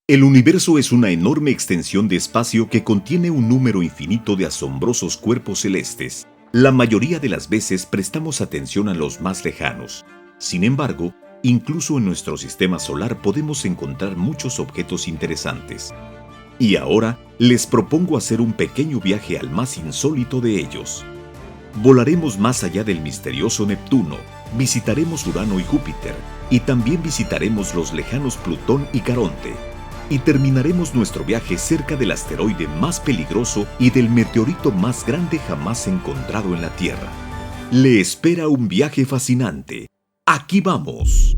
El universo es una enorme extensión de espacio que contiene un número infinito de asombrosos cuerpos celestes. La mayoría de las veces prestamos atención a los más lejanos. Sin embargo, incluso en nuestro sistema solar podemos encontrar muchos objetos interesantes. Y ahora les propongo hacer un pequeño viaje al más insólito de ellos. Volaremos más allá del misterioso Neptuno, visitaremos Urano y Júpiter, y también visitaremos los lejanos Plutón y Caronte. Y terminaremos nuestro viaje cerca del asteroide más peligroso y del meteorito más grande jamás encontrado en la Tierra. Le espera un viaje fascinante. ¡Aquí vamos!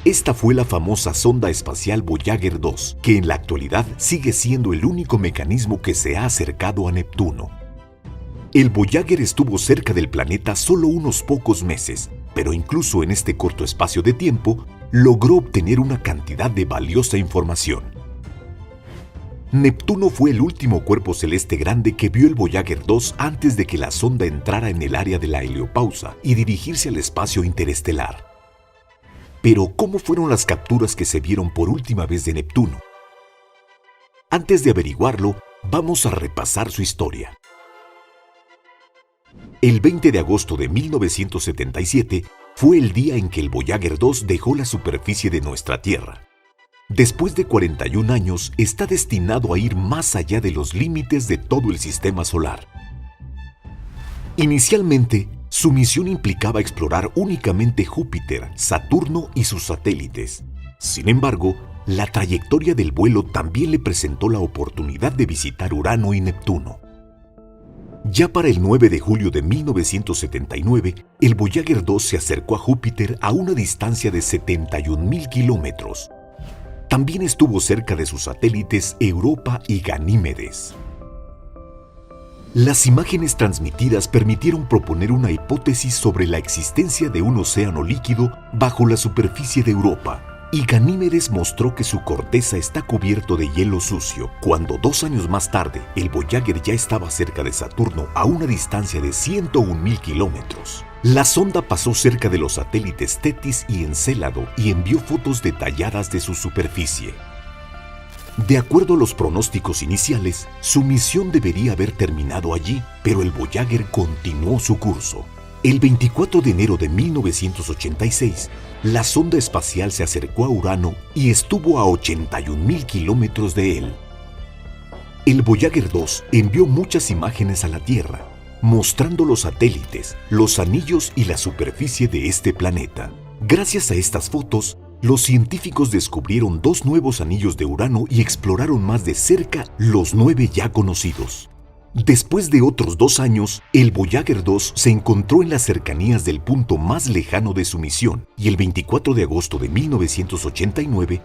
Esta fue la famosa sonda espacial Voyager 2, que en la actualidad sigue siendo el único mecanismo que se ha acercado a Neptuno. El Voyager estuvo cerca del planeta solo unos pocos meses, pero incluso en este corto espacio de tiempo, logró obtener una cantidad de valiosa información. Neptuno fue el último cuerpo celeste grande que vio el Voyager 2 antes de que la sonda entrara en el área de la heliopausa y dirigirse al espacio interestelar. Pero, ¿cómo fueron las capturas que se vieron por última vez de Neptuno? Antes de averiguarlo, vamos a repasar su historia. El 20 de agosto de 1977 fue el día en que el Voyager 2 dejó la superficie de nuestra Tierra. Después de 41 años, está destinado a ir más allá de los límites de todo el sistema solar. Inicialmente, su misión implicaba explorar únicamente Júpiter, Saturno y sus satélites. Sin embargo, la trayectoria del vuelo también le presentó la oportunidad de visitar Urano y Neptuno. Ya para el 9 de julio de 1979, el Voyager 2 se acercó a Júpiter a una distancia de 71.000 kilómetros. También estuvo cerca de sus satélites Europa y Ganímedes. Las imágenes transmitidas permitieron proponer una hipótesis sobre la existencia de un océano líquido bajo la superficie de Europa, y Ganímedes mostró que su corteza está cubierto de hielo sucio. Cuando 2 años más tarde, el Voyager ya estaba cerca de Saturno a una distancia de 101.000 kilómetros. La sonda pasó cerca de los satélites Tetis y Encélado y envió fotos detalladas de su superficie. De acuerdo a los pronósticos iniciales, su misión debería haber terminado allí, pero el Voyager continuó su curso. El 24 de enero de 1986, la sonda espacial se acercó a Urano y estuvo a 81.000 kilómetros de él. El Voyager 2 envió muchas imágenes a la Tierra, mostrando los satélites, los anillos y la superficie de este planeta. Gracias a estas fotos, los científicos descubrieron 2 nuevos anillos de Urano y exploraron más de cerca los 9 ya conocidos. Después de otros 2 años, el Voyager 2 se encontró en las cercanías del punto más lejano de su misión y el 24 de agosto de 1989,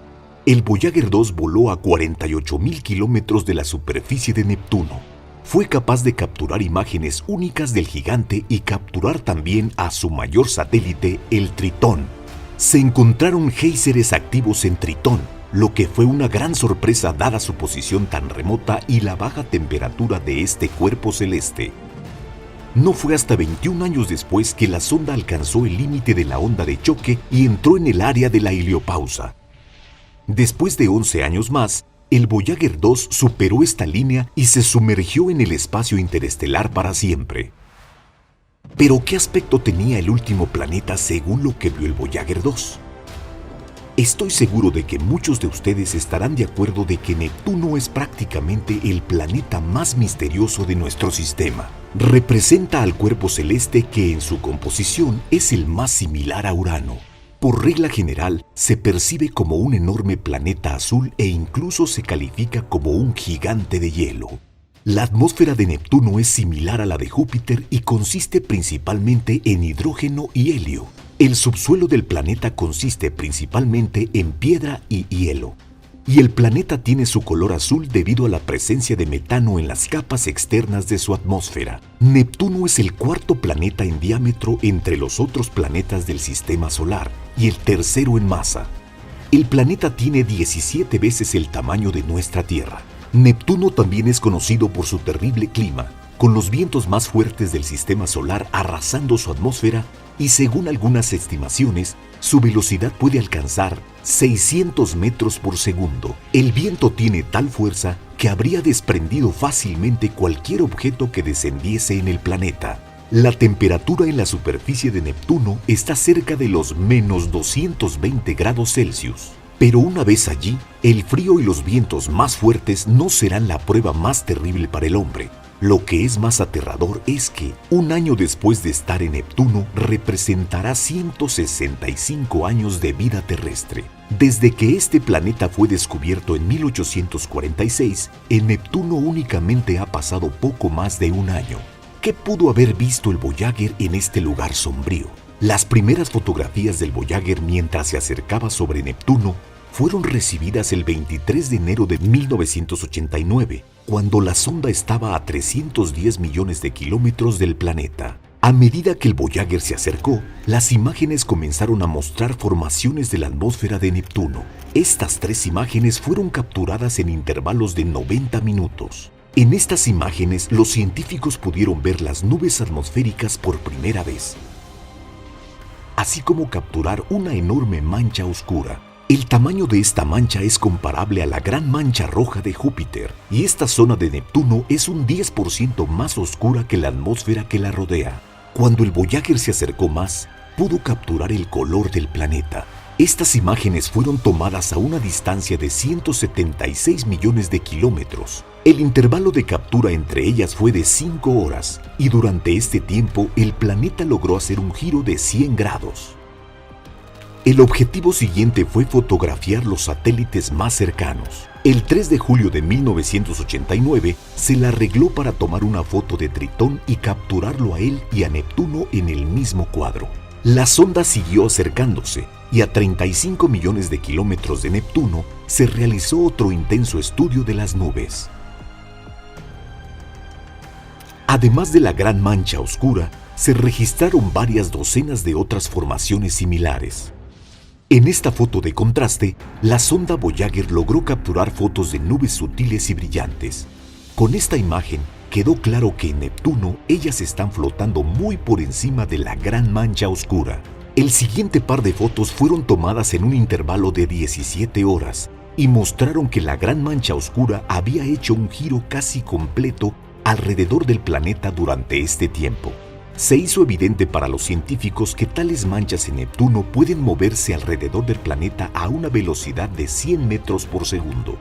el Voyager 2 voló a 48.000 kilómetros de la superficie de Neptuno. Fue capaz de capturar imágenes únicas del gigante y capturar también a su mayor satélite, el Tritón. Se encontraron géiseres activos en Tritón, lo que fue una gran sorpresa dada su posición tan remota y la baja temperatura de este cuerpo celeste. No fue hasta 21 años después que la sonda alcanzó el límite de la onda de choque y entró en el área de la heliopausa. Después de 11 años más, el Voyager 2 superó esta línea y se sumergió en el espacio interestelar para siempre. Pero, ¿qué aspecto tenía el último planeta según lo que vio el Voyager 2? Estoy seguro de que muchos de ustedes estarán de acuerdo de que Neptuno es prácticamente el planeta más misterioso de nuestro sistema. Representa al cuerpo celeste que en su composición es el más similar a Urano. Por regla general, se percibe como un enorme planeta azul e incluso se califica como un gigante de hielo. La atmósfera de Neptuno es similar a la de Júpiter y consiste principalmente en hidrógeno y helio. El subsuelo del planeta consiste principalmente en piedra y hielo. Y el planeta tiene su color azul debido a la presencia de metano en las capas externas de su atmósfera. Neptuno es el 4º planeta en diámetro entre los otros planetas del sistema solar y el 3º en masa. El planeta tiene 17 veces el tamaño de nuestra Tierra. Neptuno también es conocido por su terrible clima, con los vientos más fuertes del sistema solar arrasando su atmósfera y, según algunas estimaciones, su velocidad puede alcanzar 600 metros por segundo. El viento tiene tal fuerza que habría desprendido fácilmente cualquier objeto que descendiese en el planeta. La temperatura en la superficie de Neptuno está cerca de los menos 220 grados Celsius. Pero una vez allí, el frío y los vientos más fuertes no serán la prueba más terrible para el hombre. Lo que es más aterrador es que, un año después de estar en Neptuno, representará 165 años de vida terrestre. Desde que este planeta fue descubierto en 1846, en Neptuno únicamente ha pasado poco más de un año. ¿Qué pudo haber visto el Voyager en este lugar sombrío? Las primeras fotografías del Voyager mientras se acercaba sobre Neptuno fueron recibidas el 23 de enero de 1989, cuando la sonda estaba a 310 millones de kilómetros del planeta. A medida que el Voyager se acercó, las imágenes comenzaron a mostrar formaciones de la atmósfera de Neptuno. Estas 3 imágenes fueron capturadas en intervalos de 90 minutos. En estas imágenes, los científicos pudieron ver las nubes atmosféricas por primera vez, así como capturar una enorme mancha oscura. El tamaño de esta mancha es comparable a la gran mancha roja de Júpiter, y esta zona de Neptuno es un 10% más oscura que la atmósfera que la rodea. Cuando el Voyager se acercó más, pudo capturar el color del planeta. Estas imágenes fueron tomadas a una distancia de 176 millones de kilómetros. El intervalo de captura entre ellas fue de 5 horas, y durante este tiempo el planeta logró hacer un giro de 100 grados. El objetivo siguiente fue fotografiar los satélites más cercanos. El 3 de julio de 1989 se la arregló para tomar una foto de Tritón y capturarlo a él y a Neptuno en el mismo cuadro. La sonda siguió acercándose y a 35 millones de kilómetros de Neptuno se realizó otro intenso estudio de las nubes. Además de la gran mancha oscura, se registraron varias docenas de otras formaciones similares. En esta foto de contraste, la sonda Voyager logró capturar fotos de nubes sutiles y brillantes. Con esta imagen, quedó claro que en Neptuno ellas están flotando muy por encima de la gran mancha oscura. El siguiente par de fotos fueron tomadas en un intervalo de 17 horas y mostraron que la gran mancha oscura había hecho un giro casi completo alrededor del planeta durante este tiempo. Se hizo evidente para los científicos que tales manchas en Neptuno pueden moverse alrededor del planeta a una velocidad de 100 metros por segundo.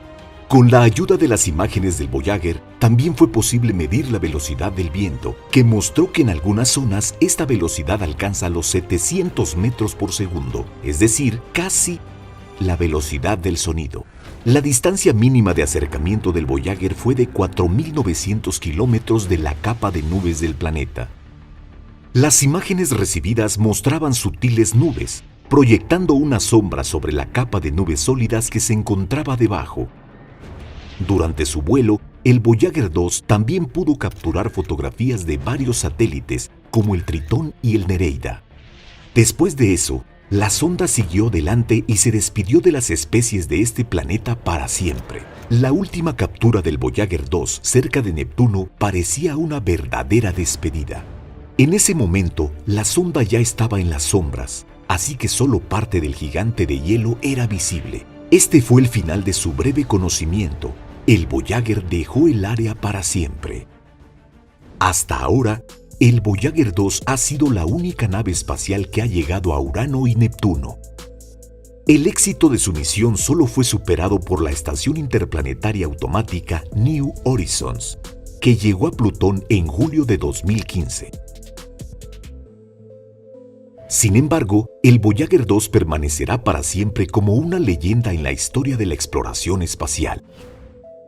Con la ayuda de las imágenes del Voyager, también fue posible medir la velocidad del viento, que mostró que en algunas zonas esta velocidad alcanza los 700 metros por segundo, es decir, casi la velocidad del sonido. La distancia mínima de acercamiento del Voyager fue de 4.900 kilómetros de la capa de nubes del planeta. Las imágenes recibidas mostraban sutiles nubes, proyectando una sombra sobre la capa de nubes sólidas que se encontraba debajo. Durante su vuelo, el Voyager 2 también pudo capturar fotografías de varios satélites, como el Tritón y el Nereida. Después de eso, la sonda siguió adelante y se despidió de las especies de este planeta para siempre. La última captura del Voyager 2 cerca de Neptuno parecía una verdadera despedida. En ese momento, la sonda ya estaba en las sombras, así que solo parte del gigante de hielo era visible. Este fue el final de su breve conocimiento. El Voyager dejó el área para siempre. Hasta ahora, el Voyager 2 ha sido la única nave espacial que ha llegado a Urano y Neptuno. El éxito de su misión solo fue superado por la Estación Interplanetaria Automática New Horizons, que llegó a Plutón en julio de 2015. Sin embargo, el Voyager 2 permanecerá para siempre como una leyenda en la historia de la exploración espacial.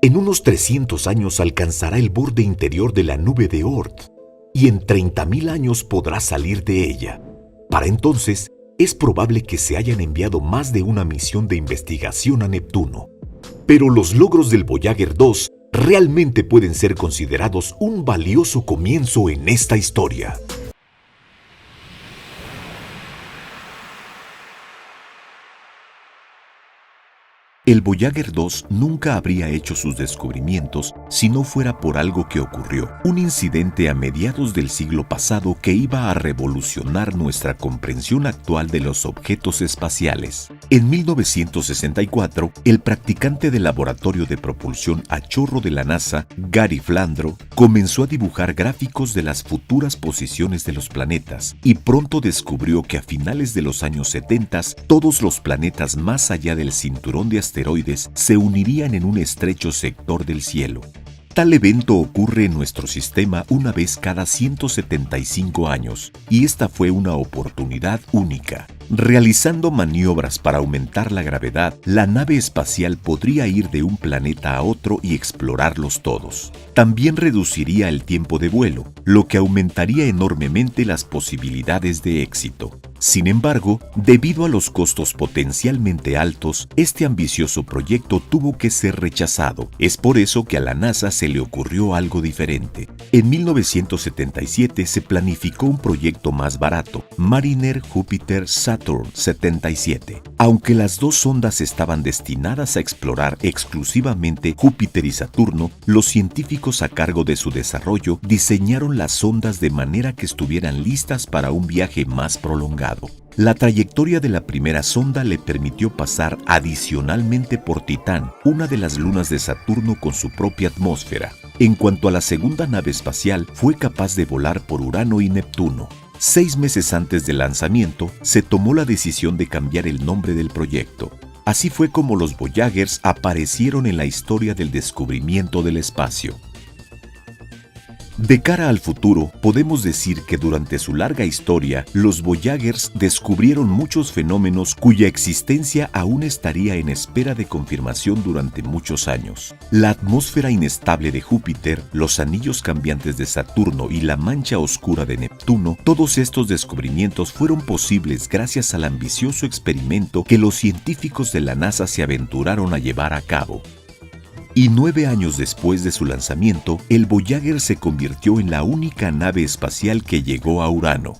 En unos 300 años alcanzará el borde interior de la nube de Oort y en 30.000 años podrá salir de ella. Para entonces, es probable que se hayan enviado más de una misión de investigación a Neptuno. Pero los logros del Voyager 2 realmente pueden ser considerados un valioso comienzo en esta historia. El Voyager 2 nunca habría hecho sus descubrimientos si no fuera por algo que ocurrió, un incidente a mediados del siglo pasado que iba a revolucionar nuestra comprensión actual de los objetos espaciales. En 1964, el practicante del laboratorio de propulsión a chorro de la NASA, Gary Flandro, comenzó a dibujar gráficos de las futuras posiciones de los planetas y pronto descubrió que a finales de los años 70 todos los planetas más allá del cinturón de asteroides se unirían en un estrecho sector del cielo. Tal evento ocurre en nuestro sistema una vez cada 175 años, y esta fue una oportunidad única. Realizando maniobras para aumentar la gravedad, la nave espacial podría ir de un planeta a otro y explorarlos todos. También reduciría el tiempo de vuelo, lo que aumentaría enormemente las posibilidades de éxito. Sin embargo, debido a los costos potencialmente altos, este ambicioso proyecto tuvo que ser rechazado. Es por eso que a la NASA se le ocurrió algo diferente. En 1977 se planificó un proyecto más barato, Mariner Jupiter Saturn 77. Aunque las dos sondas estaban destinadas a explorar exclusivamente Júpiter y Saturno, los científicos a cargo de su desarrollo diseñaron las sondas de manera que estuvieran listas para un viaje más prolongado. La trayectoria de la primera sonda le permitió pasar adicionalmente por Titán, una de las lunas de Saturno con su propia atmósfera. En cuanto a la segunda nave espacial, fue capaz de volar por Urano y Neptuno. 6 meses antes del lanzamiento, se tomó la decisión de cambiar el nombre del proyecto. Así fue como los Voyagers aparecieron en la historia del descubrimiento del espacio. De cara al futuro, podemos decir que durante su larga historia, los Voyagers descubrieron muchos fenómenos cuya existencia aún estaría en espera de confirmación durante muchos años. La atmósfera inestable de Júpiter, los anillos cambiantes de Saturno y la mancha oscura de Neptuno, todos estos descubrimientos fueron posibles gracias al ambicioso experimento que los científicos de la NASA se aventuraron a llevar a cabo. Y 9 años después de su lanzamiento, el Voyager se convirtió en la única nave espacial que llegó a Urano.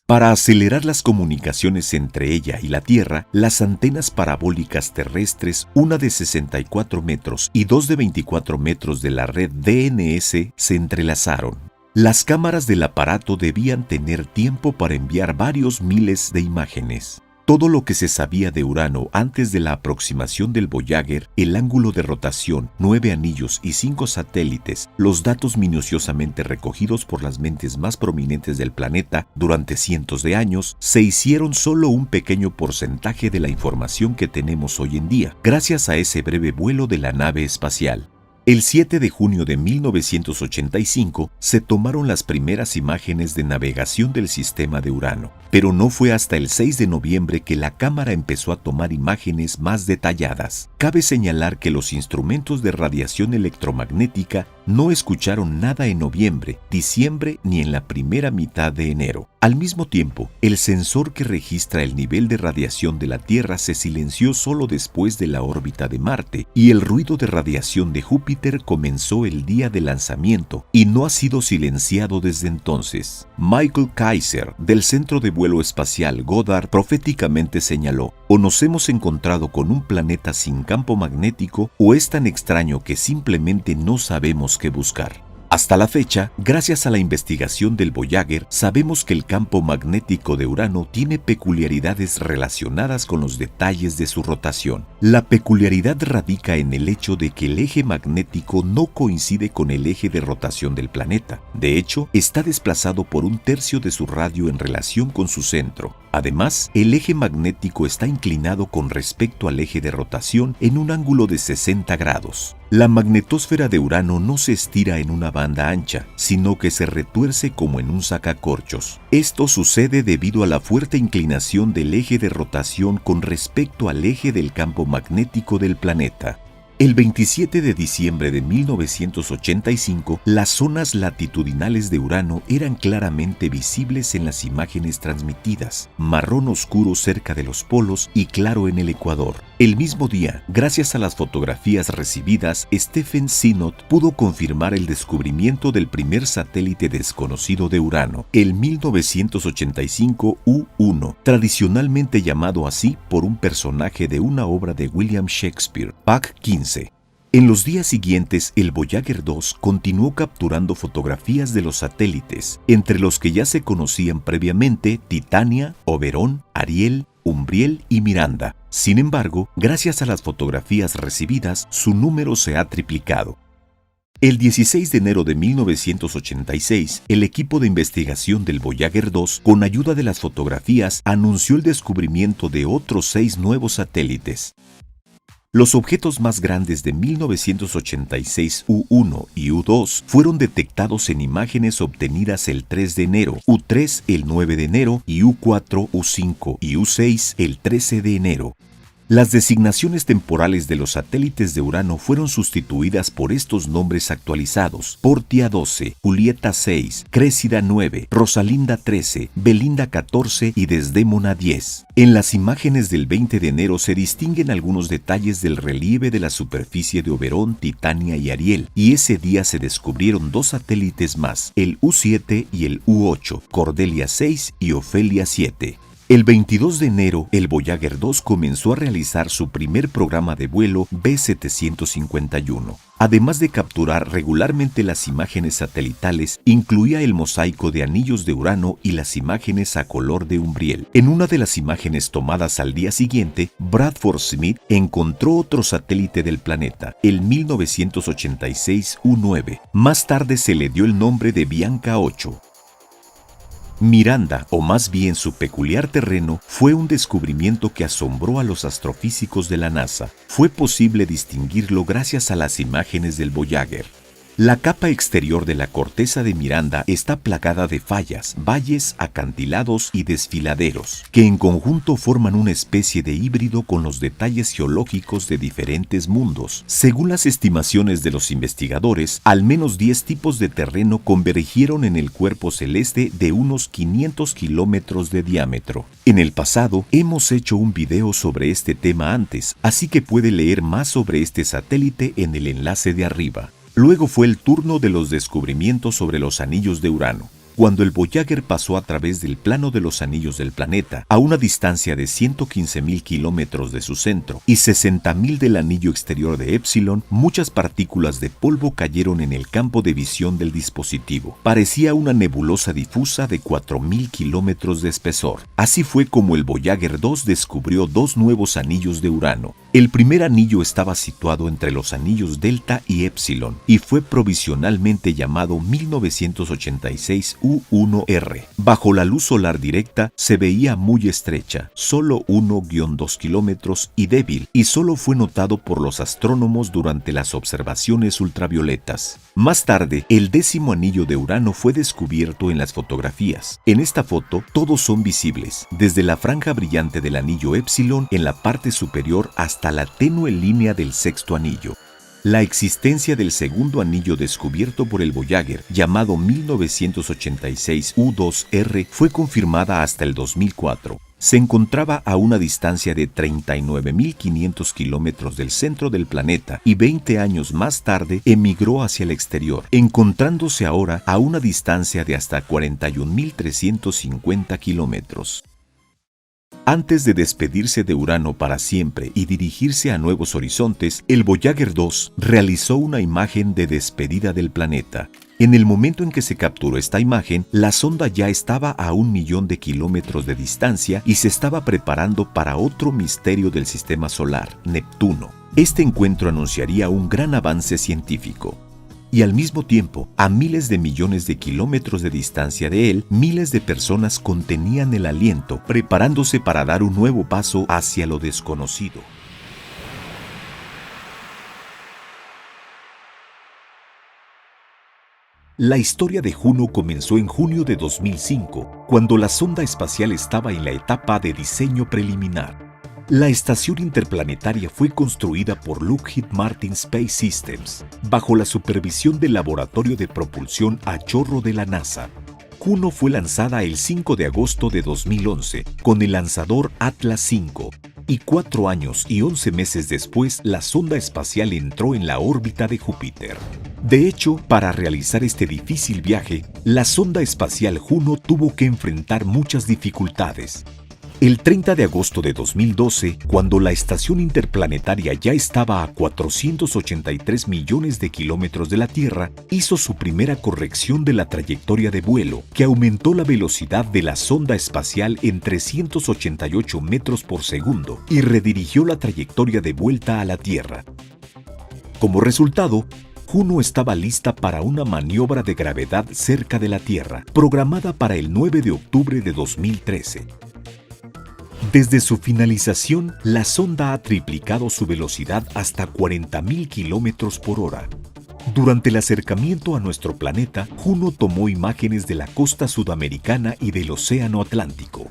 Para acelerar las comunicaciones entre ella y la Tierra, las antenas parabólicas terrestres, una de 64 metros y dos de 24 metros de la red DNS, se entrelazaron. Las cámaras del aparato debían tener tiempo para enviar varios miles de imágenes. Todo lo que se sabía de Urano antes de la aproximación del Voyager, el ángulo de rotación, 9 anillos y 5 satélites, los datos minuciosamente recogidos por las mentes más prominentes del planeta durante cientos de años, se hicieron solo un pequeño porcentaje de la información que tenemos hoy en día, gracias a ese breve vuelo de la nave espacial. El 7 de junio de 1985 se tomaron las primeras imágenes de navegación del sistema de Urano, pero no fue hasta el 6 de noviembre que la cámara empezó a tomar imágenes más detalladas. Cabe señalar que los instrumentos de radiación electromagnética no escucharon nada en noviembre, diciembre ni en la primera mitad de enero. Al mismo tiempo, el sensor que registra el nivel de radiación de la Tierra se silenció solo después de la órbita de Marte, y el ruido de radiación de Júpiter comenzó el día de lanzamiento y no ha sido silenciado desde entonces. Michael Kaiser, del Centro de Vuelo Espacial Goddard, proféticamente señaló: o nos hemos encontrado con un planeta sin campo magnético, o es tan extraño que simplemente no sabemos qué buscar. Hasta la fecha, gracias a la investigación del Voyager, sabemos que el campo magnético de Urano tiene peculiaridades relacionadas con los detalles de su rotación. La peculiaridad radica en el hecho de que el eje magnético no coincide con el eje de rotación del planeta. De hecho, está desplazado por 1/3 de su radio en relación con su centro. Además, el eje magnético está inclinado con respecto al eje de rotación en un ángulo de 60 grados. La magnetosfera de Urano no se estira en una banda ancha, sino que se retuerce como en un sacacorchos. Esto sucede debido a la fuerte inclinación del eje de rotación con respecto al eje del campo magnético del planeta. El 27 de diciembre de 1985, las zonas latitudinales de Urano eran claramente visibles en las imágenes transmitidas, marrón oscuro cerca de los polos y claro en el ecuador. El mismo día, gracias a las fotografías recibidas, Stephen Sinnott pudo confirmar el descubrimiento del primer satélite desconocido de Urano, el 1985 U-1, tradicionalmente llamado así por un personaje de una obra de William Shakespeare, Puck 15. En los días siguientes, el Voyager 2 continuó capturando fotografías de los satélites, entre los que ya se conocían previamente Titania, Oberon, Ariel, Umbriel y Miranda. Sin embargo, gracias a las fotografías recibidas, su número se ha triplicado. El 16 de enero de 1986, el equipo de investigación del Voyager 2, con ayuda de las fotografías, anunció el descubrimiento de otros 6 nuevos satélites. Los objetos más grandes de 1986 U1 y U2 fueron detectados en imágenes obtenidas el 3 de enero, U3 el 9 de enero y U4, U5 y U6 el 13 de enero. Las designaciones temporales de los satélites de Urano fueron sustituidas por estos nombres actualizados: Portia 12, Julieta 6, Créssida 9, Rosalinda 13, Belinda 14 y Desdémona 10. En las imágenes del 20 de enero se distinguen algunos detalles del relieve de la superficie de Oberon, Titania y Ariel, y ese día se descubrieron 2 satélites más, el U7 y el U8, Cordelia 6 y Ofelia 7. El 22 de enero, el Voyager 2 comenzó a realizar su primer programa de vuelo B751. Además de capturar regularmente las imágenes satelitales, incluía el mosaico de anillos de Urano y las imágenes a color de Umbriel. En una de las imágenes tomadas al día siguiente, Bradford Smith encontró otro satélite del planeta, el 1986 U9. Más tarde se le dio el nombre de Bianca 8. Miranda, o más bien su peculiar terreno, fue un descubrimiento que asombró a los astrofísicos de la NASA. Fue posible distinguirlo gracias a las imágenes del Voyager. La capa exterior de la corteza de Miranda está plagada de fallas, valles, acantilados y desfiladeros, que en conjunto forman una especie de híbrido con los detalles geológicos de diferentes mundos. Según las estimaciones de los investigadores, al menos 10 tipos de terreno convergieron en el cuerpo celeste de unos 500 kilómetros de diámetro. En el pasado, hemos hecho un video sobre este tema antes, así que puede leer más sobre este satélite en el enlace de arriba. Luego fue el turno de los descubrimientos sobre los anillos de Urano. Cuando el Voyager pasó a través del plano de los anillos del planeta, a una distancia de 115.000 kilómetros de su centro y 60.000 del anillo exterior de Epsilon, muchas partículas de polvo cayeron en el campo de visión del dispositivo. Parecía una nebulosa difusa de 4.000 kilómetros de espesor. Así fue como el Voyager 2 descubrió 2 nuevos anillos de Urano. El primer anillo estaba situado entre los anillos Delta y Epsilon y fue provisionalmente llamado 1986 U1R. Bajo la luz solar directa se veía muy estrecha, solo 1-2 kilómetros y débil, y solo fue notado por los astrónomos durante las observaciones ultravioletas. Más tarde, el 10º anillo de Urano fue descubierto en las fotografías. En esta foto, todos son visibles, desde la franja brillante del anillo Epsilon en la parte superior hasta la tenue línea del 6º anillo. La existencia del segundo anillo descubierto por el Voyager, llamado 1986 U2R, fue confirmada hasta el 2004. Se encontraba a una distancia de 39.500 kilómetros del centro del planeta y 20 años más tarde emigró hacia el exterior, encontrándose ahora a una distancia de hasta 41.350 kilómetros. Antes de despedirse de Urano para siempre y dirigirse a nuevos horizontes, el Voyager 2 realizó una imagen de despedida del planeta. En el momento en que se capturó esta imagen, la sonda ya estaba a 1.000.000 de kilómetros de distancia y se estaba preparando para otro misterio del sistema solar, Neptuno. Este encuentro anunciaría un gran avance científico. Y al mismo tiempo, a miles de millones de kilómetros de distancia de él, miles de personas contenían el aliento, preparándose para dar un nuevo paso hacia lo desconocido. La historia de Juno comenzó en junio de 2005, cuando la sonda espacial estaba en la etapa de diseño preliminar. La estación interplanetaria fue construida por Lockheed Martin Space Systems bajo la supervisión del Laboratorio de Propulsión a Chorro de la NASA. Juno fue lanzada el 5 de agosto de 2011 con el lanzador Atlas V y 4 años y 11 meses después la sonda espacial entró en la órbita de Júpiter. De hecho, para realizar este difícil viaje, la sonda espacial Juno tuvo que enfrentar muchas dificultades. El 30 de agosto de 2012, cuando la estación interplanetaria ya estaba a 483 millones de kilómetros de la Tierra, hizo su primera corrección de la trayectoria de vuelo, que aumentó la velocidad de la sonda espacial en 388 metros por segundo y redirigió la trayectoria de vuelta a la Tierra. Como resultado, Juno estaba lista para una maniobra de gravedad cerca de la Tierra, programada para el 9 de octubre de 2013. Desde su finalización, la sonda ha triplicado su velocidad hasta 40.000 kilómetros por hora. Durante el acercamiento a nuestro planeta, Juno tomó imágenes de la costa sudamericana y del Océano Atlántico.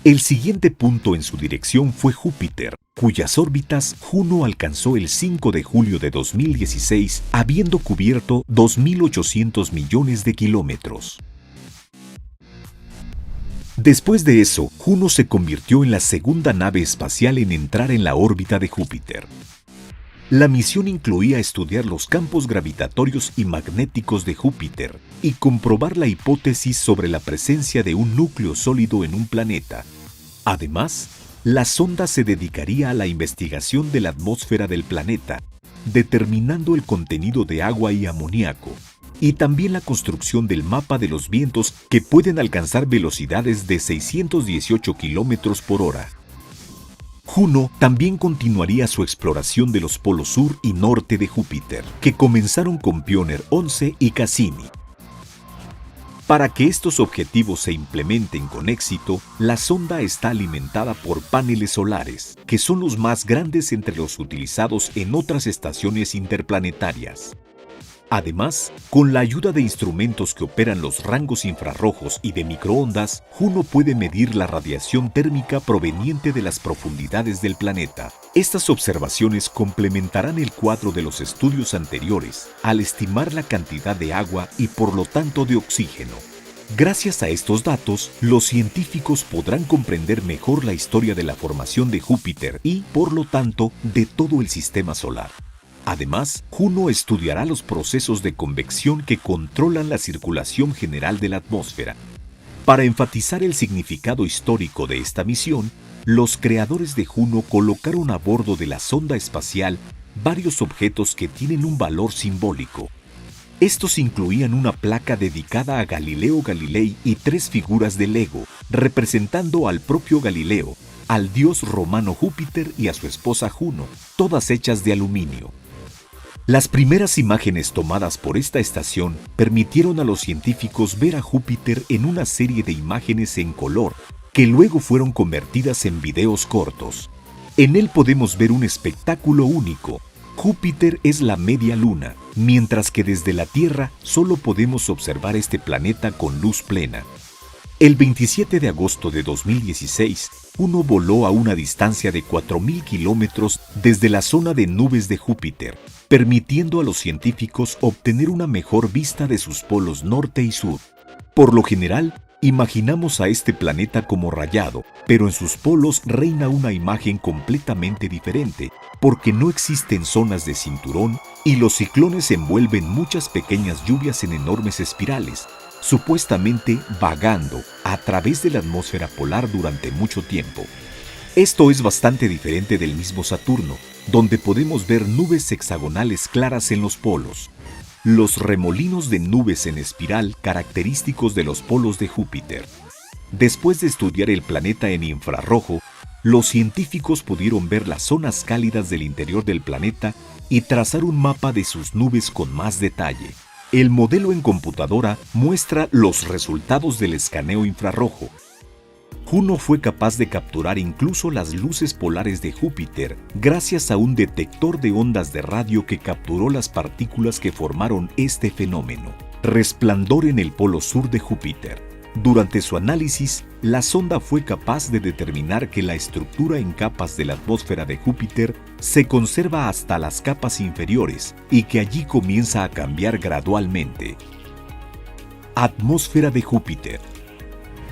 El siguiente punto en su dirección fue Júpiter, cuyas órbitas Juno alcanzó el 5 de julio de 2016, habiendo cubierto 2.800 millones de kilómetros. Después de eso, Juno se convirtió en la segunda nave espacial en entrar en la órbita de Júpiter. La misión incluía estudiar los campos gravitatorios y magnéticos de Júpiter y comprobar la hipótesis sobre la presencia de un núcleo sólido en un planeta. Además, la sonda se dedicaría a la investigación de la atmósfera del planeta, determinando el contenido de agua y amoníaco, y también la construcción del mapa de los vientos que pueden alcanzar velocidades de 618 kilómetros por hora. Juno también continuaría su exploración de los polos sur y norte de Júpiter, que comenzaron con Pioneer 11 y Cassini. Para que estos objetivos se implementen con éxito, la sonda está alimentada por paneles solares, que son los más grandes entre los utilizados en otras estaciones interplanetarias. Además, con la ayuda de instrumentos que operan los rangos infrarrojos y de microondas, Juno puede medir la radiación térmica proveniente de las profundidades del planeta. Estas observaciones complementarán el cuadro de los estudios anteriores al estimar la cantidad de agua y por lo tanto de oxígeno. Gracias a estos datos, los científicos podrán comprender mejor la historia de la formación de Júpiter y, por lo tanto, de todo el sistema solar. Además, Juno estudiará los procesos de convección que controlan la circulación general de la atmósfera. Para enfatizar el significado histórico de esta misión, los creadores de Juno colocaron a bordo de la sonda espacial varios objetos que tienen un valor simbólico. Estos incluían una placa dedicada a Galileo Galilei y 3 figuras de Lego, representando al propio Galileo, al dios romano Júpiter y a su esposa Juno, todas hechas de aluminio. Las primeras imágenes tomadas por esta estación permitieron a los científicos ver a Júpiter en una serie de imágenes en color, que luego fueron convertidas en videos cortos. En él podemos ver un espectáculo único. Júpiter es la media luna, mientras que desde la Tierra solo podemos observar este planeta con luz plena. El 27 de agosto de 2016, Juno voló a una distancia de 4.000 kilómetros desde la zona de nubes de Júpiter, permitiendo a los científicos obtener una mejor vista de sus polos norte y sur. Por lo general, imaginamos a este planeta como rayado, pero en sus polos reina una imagen completamente diferente, porque no existen zonas de cinturón y los ciclones envuelven muchas pequeñas lluvias en enormes espirales, supuestamente vagando a través de la atmósfera polar durante mucho tiempo. Esto es bastante diferente del mismo Saturno, donde podemos ver nubes hexagonales claras en los polos. Los remolinos de nubes en espiral característicos de los polos de Júpiter. Después de estudiar el planeta en infrarrojo, los científicos pudieron ver las zonas cálidas del interior del planeta y trazar un mapa de sus nubes con más detalle. El modelo en computadora muestra los resultados del escaneo infrarrojo. Juno fue capaz de capturar incluso las luces polares de Júpiter gracias a un detector de ondas de radio que capturó las partículas que formaron este fenómeno. Resplandor en el polo sur de Júpiter. Durante su análisis, la sonda fue capaz de determinar que la estructura en capas de la atmósfera de Júpiter se conserva hasta las capas inferiores y que allí comienza a cambiar gradualmente. Atmósfera de Júpiter.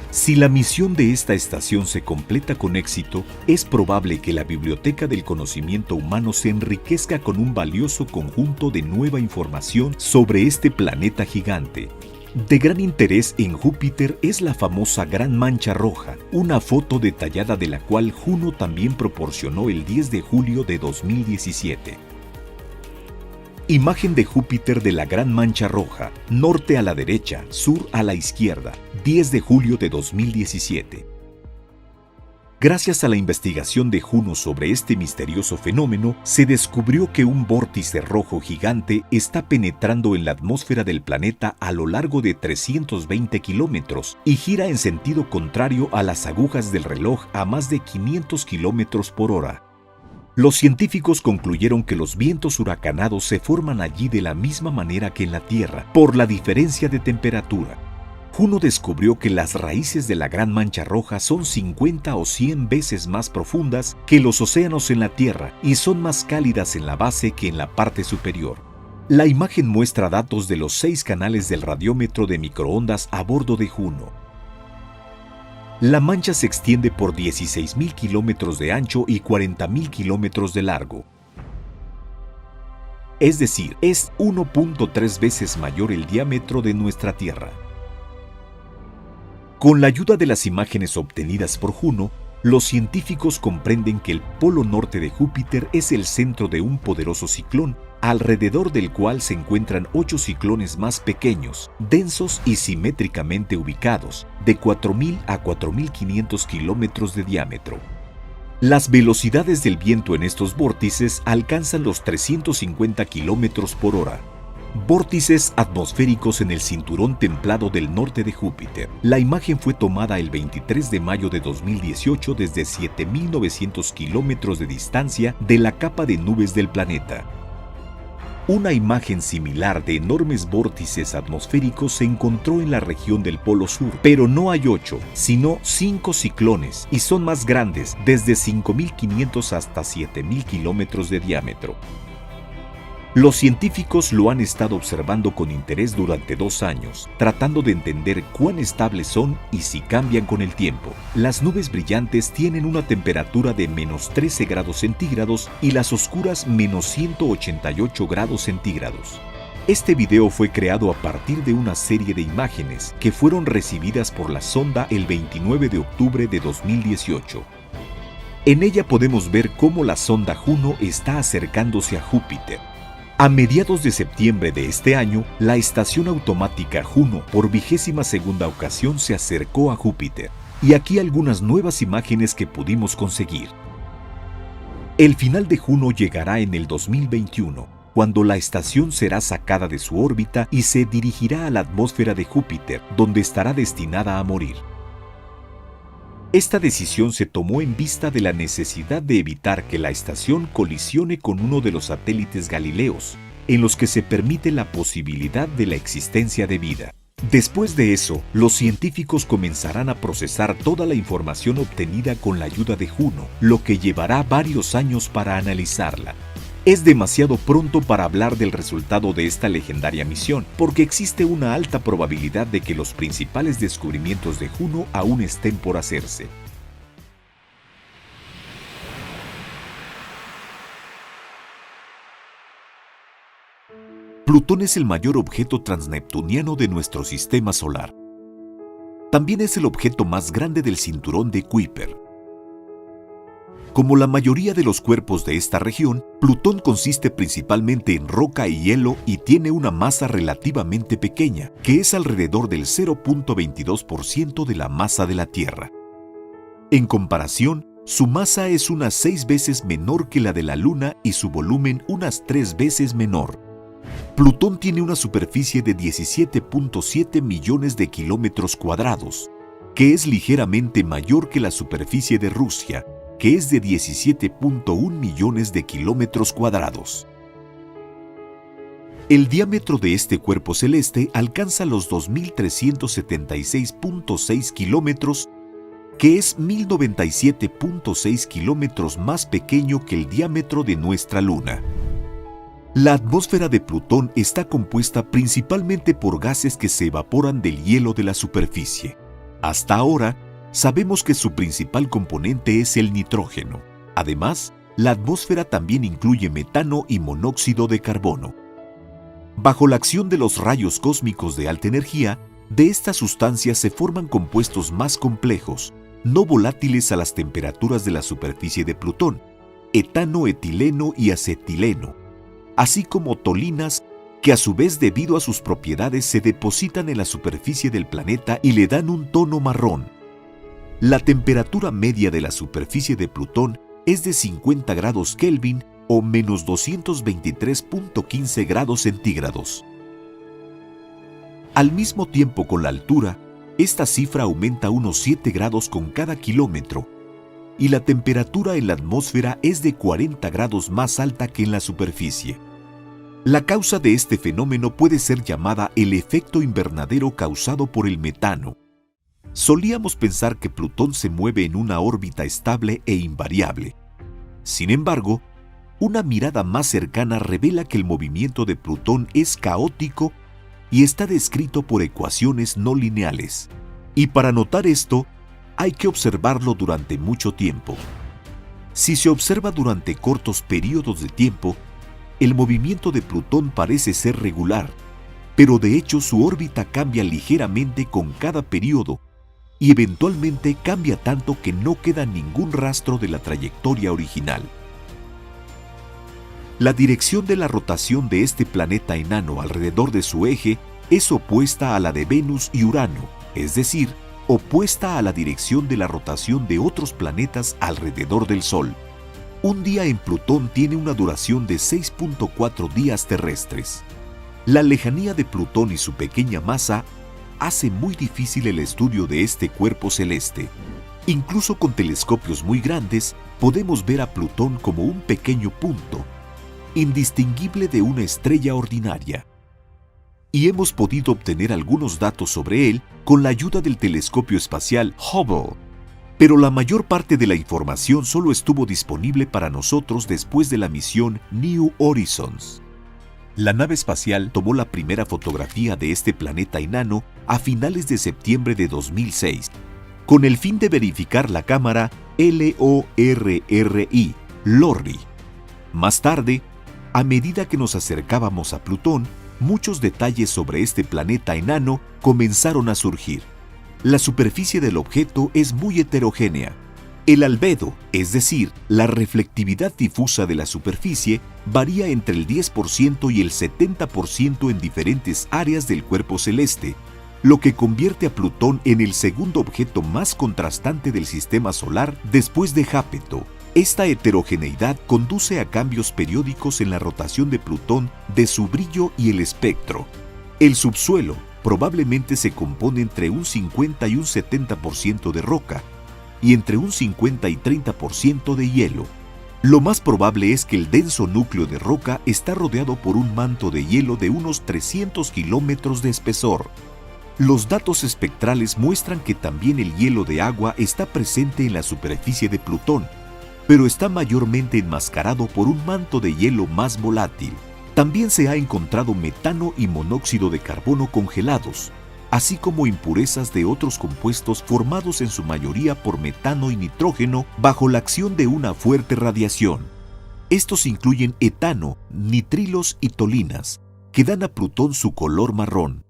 Si la misión de esta estación se completa con éxito, es probable que la biblioteca del conocimiento humano se enriquezca con un valioso conjunto de nueva información sobre este planeta gigante. De gran interés en Júpiter es la famosa Gran Mancha Roja, una foto detallada de la cual Juno también proporcionó el 10 de julio de 2017. Imagen de Júpiter de la Gran Mancha Roja, norte a la derecha, sur a la izquierda, 10 de julio de 2017. Gracias a la investigación de Juno sobre este misterioso fenómeno, se descubrió que un vórtice rojo gigante está penetrando en la atmósfera del planeta a lo largo de 320 kilómetros y gira en sentido contrario a las agujas del reloj a más de 500 kilómetros por hora. Los científicos concluyeron que los vientos huracanados se forman allí de la misma manera que en la Tierra, por la diferencia de temperatura. Juno descubrió que las raíces de la Gran Mancha Roja son 50 o 100 veces más profundas que los océanos en la Tierra y son más cálidas en la base que en la parte superior. La imagen muestra datos de los 6 canales del radiómetro de microondas a bordo de Juno. La mancha se extiende por 16.000 kilómetros de ancho y 40.000 kilómetros de largo. Es decir, es 1.3 veces mayor el diámetro de nuestra Tierra. Con la ayuda de las imágenes obtenidas por Juno, los científicos comprenden que el polo norte de Júpiter es el centro de un poderoso ciclón, alrededor del cual se encuentran 8 ciclones más pequeños, densos y simétricamente ubicados, de 4.000 a 4.500 kilómetros de diámetro. Las velocidades del viento en estos vórtices alcanzan los 350 kilómetros por hora. Vórtices atmosféricos en el cinturón templado del norte de Júpiter. La imagen fue tomada el 23 de mayo de 2018 desde 7.900 kilómetros de distancia de la capa de nubes del planeta. Una imagen similar de enormes vórtices atmosféricos se encontró en la región del Polo Sur, pero no hay 8, sino 5 ciclones, y son más grandes, desde 5.500 hasta 7.000 kilómetros de diámetro. Los científicos lo han estado observando con interés durante 2 años, tratando de entender cuán estables son y si cambian con el tiempo. Las nubes brillantes tienen una temperatura de menos 13 grados centígrados y las oscuras menos 188 grados centígrados. Este video fue creado a partir de una serie de imágenes que fueron recibidas por la sonda el 29 de octubre de 2018. En ella podemos ver cómo la sonda Juno está acercándose a Júpiter. A mediados de septiembre de este año, la estación automática Juno por 22ª ocasión se acercó a Júpiter. Y aquí algunas nuevas imágenes que pudimos conseguir. El final de Juno llegará en el 2021, cuando la estación será sacada de su órbita y se dirigirá a la atmósfera de Júpiter, donde estará destinada a morir. Esta decisión se tomó en vista de la necesidad de evitar que la estación colisione con uno de los satélites galileos, en los que se permite la posibilidad de la existencia de vida. Después de eso, los científicos comenzarán a procesar toda la información obtenida con la ayuda de Juno, lo que llevará varios años para analizarla. Es demasiado pronto para hablar del resultado de esta legendaria misión, porque existe una alta probabilidad de que los principales descubrimientos de Juno aún estén por hacerse. Plutón es el mayor objeto transneptuniano de nuestro sistema solar. También es el objeto más grande del cinturón de Kuiper. Como la mayoría de los cuerpos de esta región, Plutón consiste principalmente en roca y hielo y tiene una masa relativamente pequeña, que es alrededor del 0.22% de la masa de la Tierra. En comparación, su masa es unas 6 veces menor que la de la Luna y su volumen unas 3 veces menor. Plutón tiene una superficie de 17.7 millones de kilómetros cuadrados, que es ligeramente mayor que la superficie de Rusia, que es de 17.1 millones de kilómetros cuadrados. El diámetro de este cuerpo celeste alcanza los 2.376.6 kilómetros, que es 1.097.6 kilómetros más pequeño que el diámetro de nuestra Luna. La atmósfera de Plutón está compuesta principalmente por gases que se evaporan del hielo de la superficie. Hasta ahora, sabemos que su principal componente es el nitrógeno. Además, la atmósfera también incluye metano y monóxido de carbono. Bajo la acción de los rayos cósmicos de alta energía, de estas sustancias se forman compuestos más complejos, no volátiles a las temperaturas de la superficie de Plutón, etano, etileno y acetileno, así como tolinas que a su vez debido a sus propiedades se depositan en la superficie del planeta y le dan un tono marrón. La temperatura media de la superficie de Plutón es de 50 grados Kelvin o menos 223.15 grados centígrados. Al mismo tiempo con la altura, esta cifra aumenta unos 7 grados con cada kilómetro y la temperatura en la atmósfera es de 40 grados más alta que en la superficie. La causa de este fenómeno puede ser llamada el efecto invernadero causado por el metano. Solíamos pensar que Plutón se mueve en una órbita estable e invariable. Sin embargo, una mirada más cercana revela que el movimiento de Plutón es caótico y está descrito por ecuaciones no lineales. Y para notar esto, hay que observarlo durante mucho tiempo. Si se observa durante cortos periodos de tiempo, el movimiento de Plutón parece ser regular, pero de hecho su órbita cambia ligeramente con cada periodo y eventualmente cambia tanto que no queda ningún rastro de la trayectoria original. La dirección de la rotación de este planeta enano alrededor de su eje es opuesta a la de Venus y Urano, es decir, opuesta a la dirección de la rotación de otros planetas alrededor del Sol. Un día en Plutón tiene una duración de 6.4 días terrestres. La lejanía de Plutón y su pequeña masa hace muy difícil el estudio de este cuerpo celeste. Incluso con telescopios muy grandes podemos ver a Plutón como un pequeño punto, indistinguible de una estrella ordinaria. Y hemos podido obtener algunos datos sobre él con la ayuda del telescopio espacial Hubble. Pero la mayor parte de la información solo estuvo disponible para nosotros después de la misión New Horizons. La nave espacial tomó la primera fotografía de este planeta enano a finales de septiembre de 2006, con el fin de verificar la cámara LORRI, LORRI. Más tarde, a medida que nos acercábamos a Plutón, muchos detalles sobre este planeta enano comenzaron a surgir. La superficie del objeto es muy heterogénea. El albedo, es decir, la reflectividad difusa de la superficie, varía entre el 10% y el 70% en diferentes áreas del cuerpo celeste, lo que convierte a Plutón en el segundo objeto más contrastante del sistema solar después de Jápeto. Esta heterogeneidad conduce a cambios periódicos en la rotación de Plutón de su brillo y el espectro. El subsuelo probablemente se compone entre un 50 y un 70% de roca y entre un 50 y 30% de hielo. Lo más probable es que el denso núcleo de roca está rodeado por un manto de hielo de unos 300 kilómetros de espesor. Los datos espectrales muestran que también el hielo de agua está presente en la superficie de Plutón, pero está mayormente enmascarado por un manto de hielo más volátil. También se ha encontrado metano y monóxido de carbono congelados, así como impurezas de otros compuestos formados en su mayoría por metano y nitrógeno bajo la acción de una fuerte radiación. Estos incluyen etano, nitrilos y tolinas, que dan a Plutón su color marrón.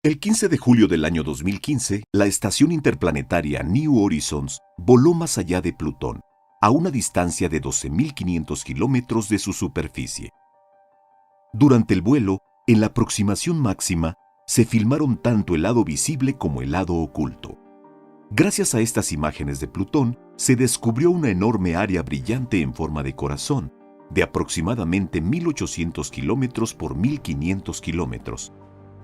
El 15 de julio del año 2015, la estación interplanetaria New Horizons voló más allá de Plutón, a una distancia de 12.500 kilómetros de su superficie. Durante el vuelo, en la aproximación máxima, se filmaron tanto el lado visible como el lado oculto. Gracias a estas imágenes de Plutón, se descubrió una enorme área brillante en forma de corazón, de aproximadamente 1.800 kilómetros por 1.500 kilómetros,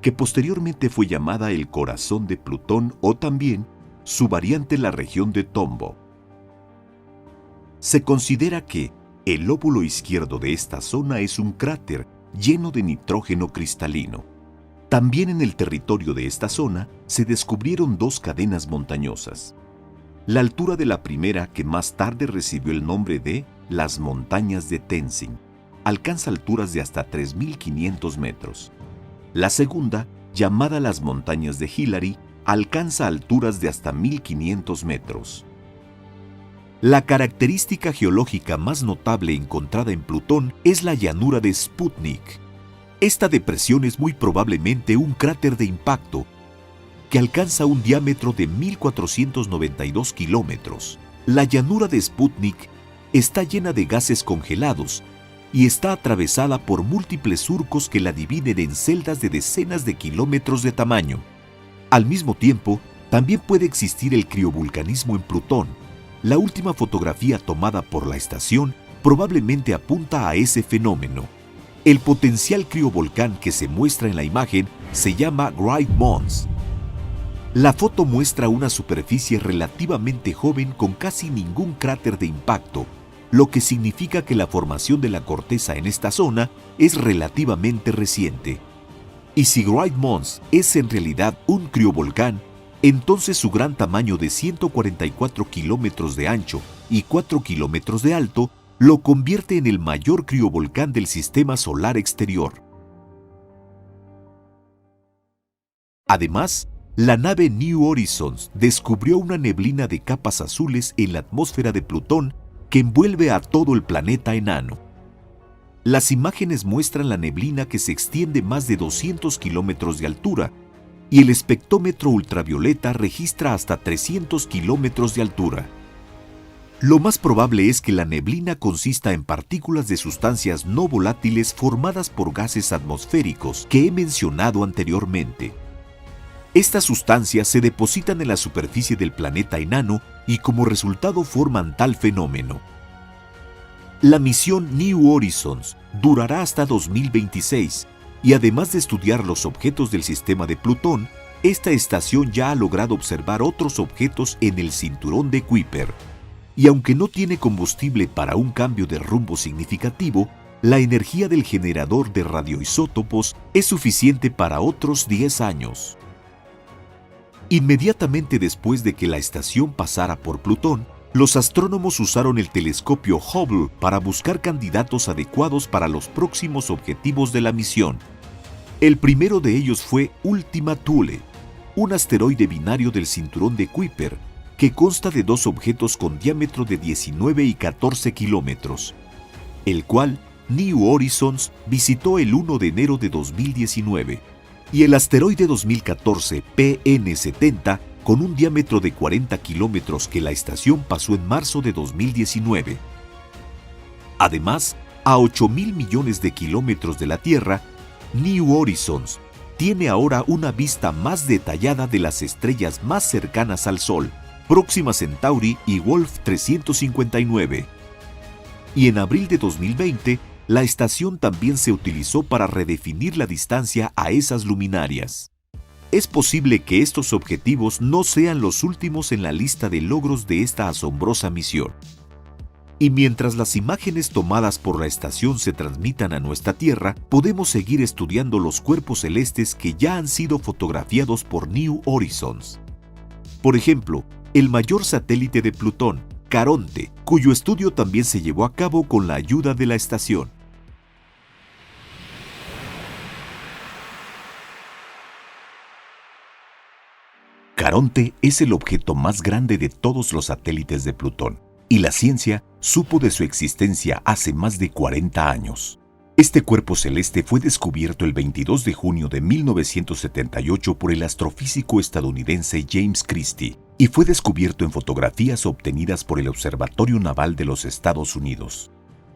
que posteriormente fue llamada el corazón de Plutón o también su variante la región de Tombaugh. Se considera que el lóbulo izquierdo de esta zona es un cráter lleno de nitrógeno cristalino. También en el territorio de esta zona se descubrieron dos cadenas montañosas. La altura de la primera, que más tarde recibió el nombre de las Montañas de Tenzing, alcanza alturas de hasta 3.500 metros. La segunda, llamada las Montañas de Hillary, alcanza alturas de hasta 1.500 metros. La característica geológica más notable encontrada en Plutón es la llanura de Sputnik. Esta depresión es muy probablemente un cráter de impacto que alcanza un diámetro de 1.492 kilómetros. La llanura de Sputnik está llena de gases congelados y está atravesada por múltiples surcos que la dividen en celdas de decenas de kilómetros de tamaño. Al mismo tiempo, también puede existir el criovulcanismo en Plutón. La última fotografía tomada por la estación probablemente apunta a ese fenómeno. El potencial criovolcán que se muestra en la imagen se llama Great Mons. La foto muestra una superficie relativamente joven con casi ningún cráter de impacto, lo que significa que la formación de la corteza en esta zona es relativamente reciente. Y si Great Mons es en realidad un criovolcán, entonces su gran tamaño de 144 kilómetros de ancho y 4 kilómetros de alto lo convierte en el mayor criovolcán del sistema solar exterior. Además, la nave New Horizons descubrió una neblina de capas azules en la atmósfera de Plutón que envuelve a todo el planeta enano. Las imágenes muestran la neblina que se extiende más de 200 kilómetros de altura y el espectrómetro ultravioleta registra hasta 300 kilómetros de altura. Lo más probable es que la neblina consista en partículas de sustancias no volátiles formadas por gases atmosféricos que he mencionado anteriormente. Estas sustancias se depositan en la superficie del planeta enano y como resultado forman tal fenómeno. La misión New Horizons durará hasta 2026 y además de estudiar los objetos del sistema de Plutón, esta estación ya ha logrado observar otros objetos en el cinturón de Kuiper. Y aunque no tiene combustible para un cambio de rumbo significativo, la energía del generador de radioisótopos es suficiente para otros 10 años. Inmediatamente después de que la estación pasara por Plutón, los astrónomos usaron el telescopio Hubble para buscar candidatos adecuados para los próximos objetivos de la misión. El primero de ellos fue Ultima Thule, un asteroide binario del cinturón de Kuiper, que consta de dos objetos con diámetro de 19 y 14 kilómetros, el cual New Horizons visitó el 1 de enero de 2019, y el asteroide 2014 PN70 con un diámetro de 40 kilómetros que la estación pasó en marzo de 2019. Además, a 8.000 millones de kilómetros de la Tierra, New Horizons tiene ahora una vista más detallada de las estrellas más cercanas al Sol, Próxima Centauri y Wolf 359. Y en abril de 2020, la estación también se utilizó para redefinir la distancia a esas luminarias. Es posible que estos objetivos no sean los últimos en la lista de logros de esta asombrosa misión. Y mientras las imágenes tomadas por la estación se transmitan a nuestra Tierra, podemos seguir estudiando los cuerpos celestes que ya han sido fotografiados por New Horizons. Por ejemplo, el mayor satélite de Plutón, Caronte, cuyo estudio también se llevó a cabo con la ayuda de la estación. Caronte es el objeto más grande de todos los satélites de Plutón, y la ciencia supo de su existencia hace más de 40 años. Este cuerpo celeste fue descubierto el 22 de junio de 1978 por el astrofísico estadounidense James Christie, y fue descubierto en fotografías obtenidas por el Observatorio Naval de los Estados Unidos.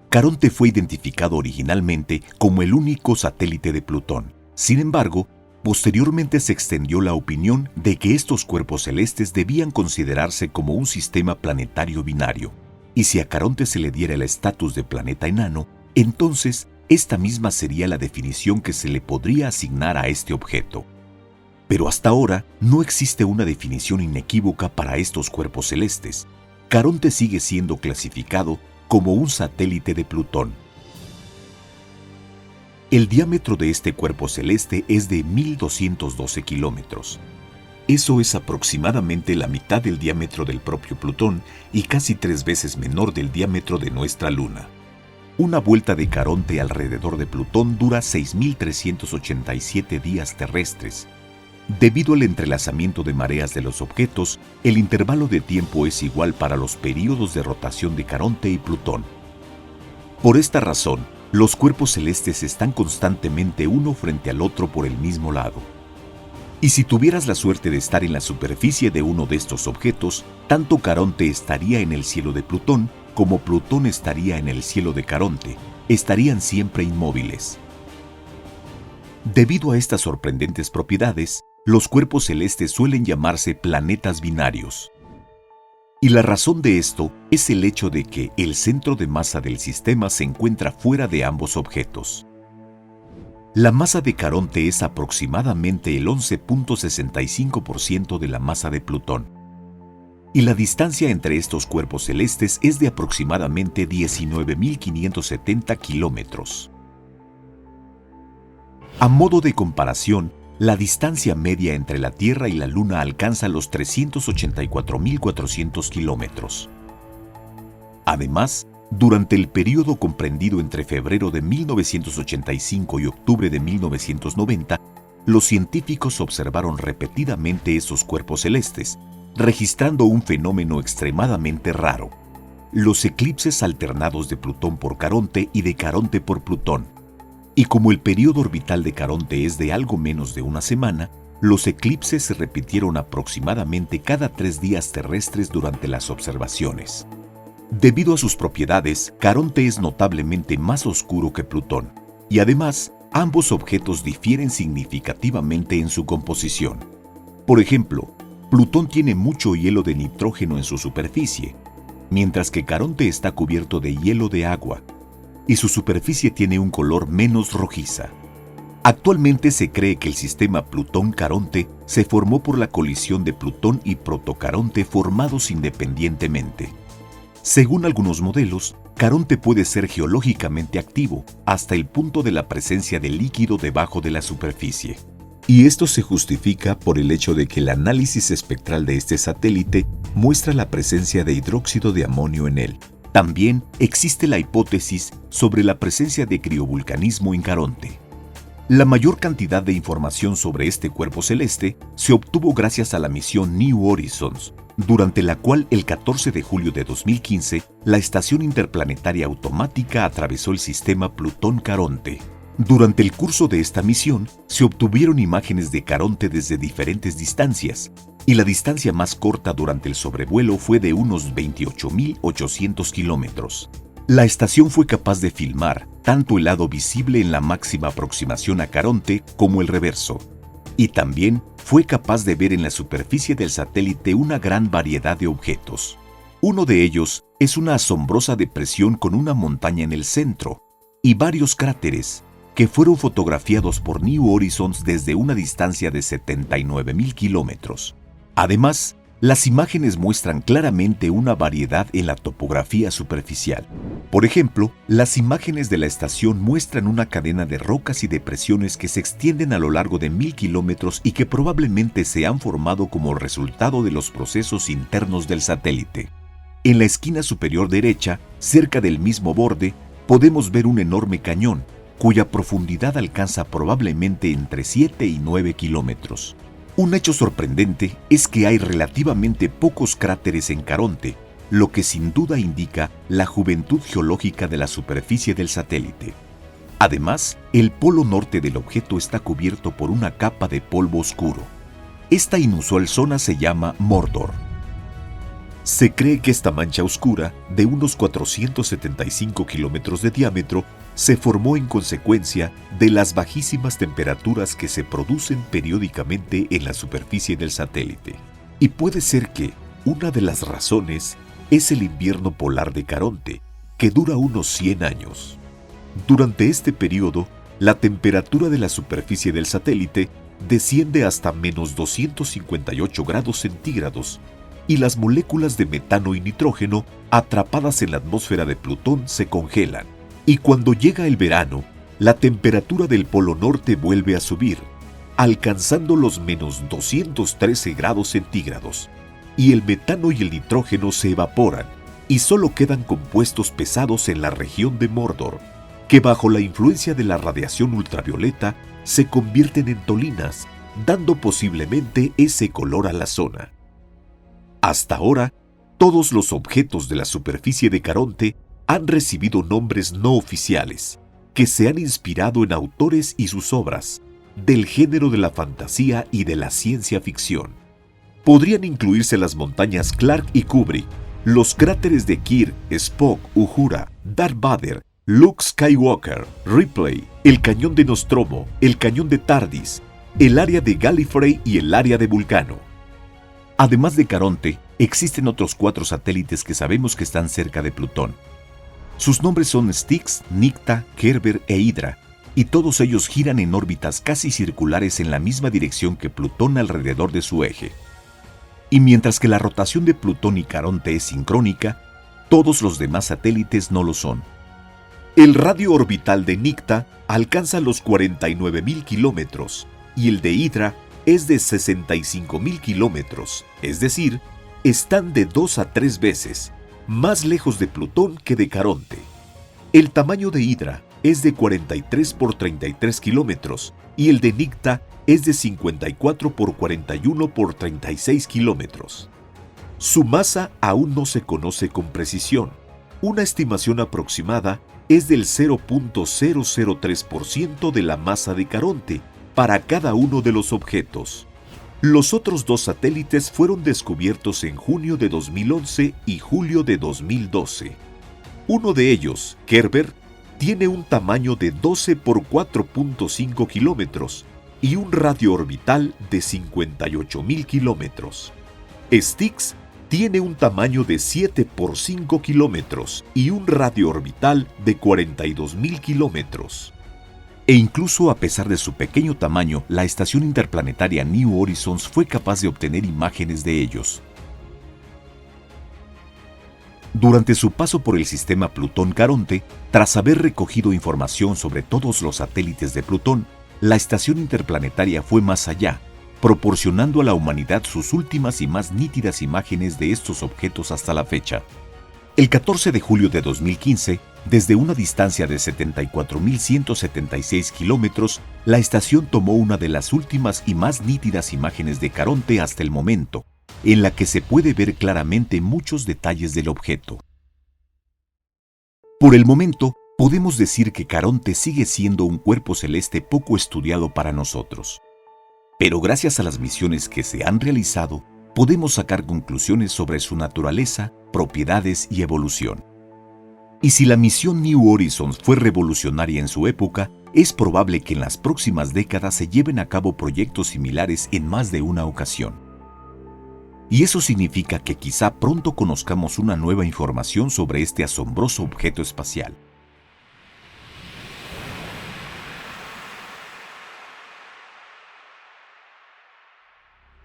Caronte fue identificado originalmente como el único satélite de Plutón. Sin embargo, posteriormente se extendió la opinión de que estos cuerpos celestes debían considerarse como un sistema planetario binario, y si a Caronte se le diera el estatus de planeta enano, entonces esta misma sería la definición que se le podría asignar a este objeto. Pero hasta ahora no existe una definición inequívoca para estos cuerpos celestes. Caronte sigue siendo clasificado como un satélite de Plutón. El diámetro de este cuerpo celeste es de 1.212 kilómetros. Eso es aproximadamente la mitad del diámetro del propio Plutón y casi 3 veces menor del diámetro de nuestra Luna. Una vuelta de Caronte alrededor de Plutón dura 6.387 días terrestres. Debido al entrelazamiento de mareas de los objetos, el intervalo de tiempo es igual para los períodos de rotación de Caronte y Plutón. Por esta razón, los cuerpos celestes están constantemente uno frente al otro por el mismo lado. Y si tuvieras la suerte de estar en la superficie de uno de estos objetos, tanto Caronte estaría en el cielo de Plutón como Plutón estaría en el cielo de Caronte. Estarían siempre inmóviles. Debido a estas sorprendentes propiedades, los cuerpos celestes suelen llamarse planetas binarios. Y la razón de esto es el hecho de que el centro de masa del sistema se encuentra fuera de ambos objetos. La masa de Caronte es aproximadamente el 11.65% de la masa de Plutón. Y la distancia entre estos cuerpos celestes es de aproximadamente 19.570 kilómetros. A modo de comparación, la distancia media entre la Tierra y la Luna alcanza los 384.400 kilómetros. Además, durante el período comprendido entre febrero de 1985 y octubre de 1990, los científicos observaron repetidamente esos cuerpos celestes, registrando un fenómeno extremadamente raro: los eclipses alternados de Plutón por Caronte y de Caronte por Plutón. Y como el período orbital de Caronte es de algo menos de una semana, los eclipses se repitieron aproximadamente cada 3 días terrestres durante las observaciones. Debido a sus propiedades, Caronte es notablemente más oscuro que Plutón, y además, ambos objetos difieren significativamente en su composición. Por ejemplo, Plutón tiene mucho hielo de nitrógeno en su superficie, mientras que Caronte está cubierto de hielo de agua, y su superficie tiene un color menos rojiza. Actualmente se cree que el sistema Plutón-Caronte se formó por la colisión de Plutón y Protocaronte formados independientemente. Según algunos modelos, Caronte puede ser geológicamente activo hasta el punto de la presencia de líquido debajo de la superficie. Y esto se justifica por el hecho de que el análisis espectral de este satélite muestra la presencia de hidróxido de amonio en él. También existe la hipótesis sobre la presencia de criovulcanismo en Caronte. La mayor cantidad de información sobre este cuerpo celeste se obtuvo gracias a la misión New Horizons, durante la cual el 14 de julio de 2015 la Estación Interplanetaria Automática atravesó el sistema Plutón-Caronte. Durante el curso de esta misión se obtuvieron imágenes de Caronte desde diferentes distancias, y la distancia más corta durante el sobrevuelo fue de unos 28.800 kilómetros. La estación fue capaz de filmar tanto el lado visible en la máxima aproximación a Caronte como el reverso, y también fue capaz de ver en la superficie del satélite una gran variedad de objetos. Uno de ellos es una asombrosa depresión con una montaña en el centro y varios cráteres que fueron fotografiados por New Horizons desde una distancia de 79.000 kilómetros. Además, las imágenes muestran claramente una variedad en la topografía superficial. Por ejemplo, las imágenes de la estación muestran una cadena de rocas y depresiones que se extienden a lo largo de 1.000 kilómetros y que probablemente se han formado como resultado de los procesos internos del satélite. En la esquina superior derecha, cerca del mismo borde, podemos ver un enorme cañón, cuya profundidad alcanza probablemente entre 7 y 9 kilómetros. Un hecho sorprendente es que hay relativamente pocos cráteres en Caronte, lo que sin duda indica la juventud geológica de la superficie del satélite. Además, el polo norte del objeto está cubierto por una capa de polvo oscuro. Esta inusual zona se llama Mordor. Se cree que esta mancha oscura, de unos 475 kilómetros de diámetro, se formó en consecuencia de las bajísimas temperaturas que se producen periódicamente en la superficie del satélite. Y puede ser que una de las razones es el invierno polar de Caronte, que dura unos 100 años. Durante este periodo, la temperatura de la superficie del satélite desciende hasta menos 258 grados centígrados, y las moléculas de metano y nitrógeno atrapadas en la atmósfera de Plutón se congelan. Y cuando llega el verano, la temperatura del Polo Norte vuelve a subir, alcanzando los menos 213 grados centígrados, y el metano y el nitrógeno se evaporan, y solo quedan compuestos pesados en la región de Mordor, que bajo la influencia de la radiación ultravioleta se convierten en tolinas, dando posiblemente ese color a la zona. Hasta ahora, todos los objetos de la superficie de Caronte han recibido nombres no oficiales, que se han inspirado en autores y sus obras, del género de la fantasía y de la ciencia ficción. Podrían incluirse las montañas Clark y Kubrick, los cráteres de Kirk, Spock, Uhura, Darth Vader, Luke Skywalker, Ripley, el cañón de Nostromo, el cañón de Tardis, el área de Gallifrey y el área de Vulcano. Además de Caronte, existen otros 4 satélites que sabemos que están cerca de Plutón. Sus nombres son Styx, Nicta, Kerber e Hydra, y todos ellos giran en órbitas casi circulares en la misma dirección que Plutón alrededor de su eje. Y mientras que la rotación de Plutón y Caronte es sincrónica, todos los demás satélites no lo son. El radio orbital de Nicta alcanza los 49.000 kilómetros y el de Hydra es de 65.000 kilómetros, es decir, están de 2 a 3 veces más lejos de Plutón que de Caronte. El tamaño de Hydra es de 43 por 33 kilómetros y el de Nicta es de 54 por 41 por 36 kilómetros. Su masa aún no se conoce con precisión. Una estimación aproximada es del 0.003% de la masa de Caronte para cada uno de los objetos. Los otros 2 satélites fueron descubiertos en junio de 2011 y julio de 2012. Uno de ellos, Kerber, tiene un tamaño de 12 por 4.5 kilómetros y un radio orbital de 58.000 kilómetros. Styx tiene un tamaño de 7 por 5 kilómetros y un radio orbital de 42.000 kilómetros. E incluso a pesar de su pequeño tamaño, la estación interplanetaria New Horizons fue capaz de obtener imágenes de ellos. Durante su paso por el sistema Plutón-Caronte, tras haber recogido información sobre todos los satélites de Plutón, la estación interplanetaria fue más allá, proporcionando a la humanidad sus últimas y más nítidas imágenes de estos objetos hasta la fecha. El 14 de julio de 2015, desde una distancia de 74.176 kilómetros, la estación tomó una de las últimas y más nítidas imágenes de Caronte hasta el momento, en la que se puede ver claramente muchos detalles del objeto. Por el momento, podemos decir que Caronte sigue siendo un cuerpo celeste poco estudiado para nosotros. Pero gracias a las misiones que se han realizado, podemos sacar conclusiones sobre su naturaleza, propiedades y evolución. Y si la misión New Horizons fue revolucionaria en su época, es probable que en las próximas décadas se lleven a cabo proyectos similares en más de una ocasión. Y eso significa que quizá pronto conozcamos una nueva información sobre este asombroso objeto espacial.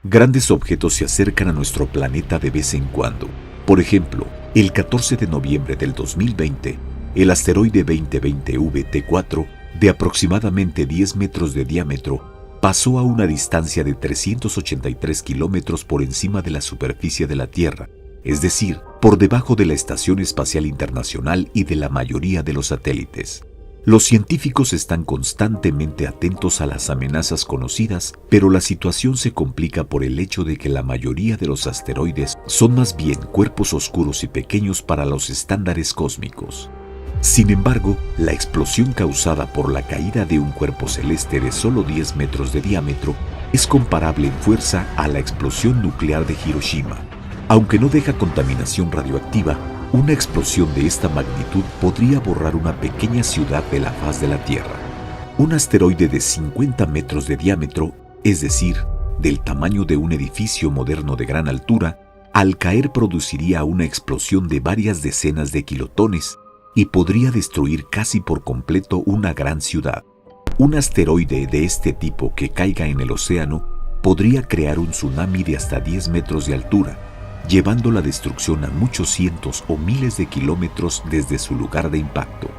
Grandes objetos se acercan a nuestro planeta de vez en cuando. Por ejemplo, el 14 de noviembre del 2020, el asteroide 2020 VT4, de aproximadamente 10 metros de diámetro, pasó a una distancia de 383 kilómetros por encima de la superficie de la Tierra, es decir, por debajo de la Estación Espacial Internacional y de la mayoría de los satélites. Los científicos están constantemente atentos a las amenazas conocidas, pero la situación se complica por el hecho de que la mayoría de los asteroides son más bien cuerpos oscuros y pequeños para los estándares cósmicos. Sin embargo, la explosión causada por la caída de un cuerpo celeste de solo 10 metros de diámetro es comparable en fuerza a la explosión nuclear de Hiroshima. Aunque no deja contaminación radioactiva, una explosión de esta magnitud podría borrar una pequeña ciudad de la faz de la Tierra. Un asteroide de 50 metros de diámetro, es decir, del tamaño de un edificio moderno de gran altura, al caer produciría una explosión de varias decenas de kilotones y podría destruir casi por completo una gran ciudad. Un asteroide de este tipo que caiga en el océano podría crear un tsunami de hasta 10 metros de altura, llevando la destrucción a muchos cientos o miles de kilómetros desde su lugar de impacto.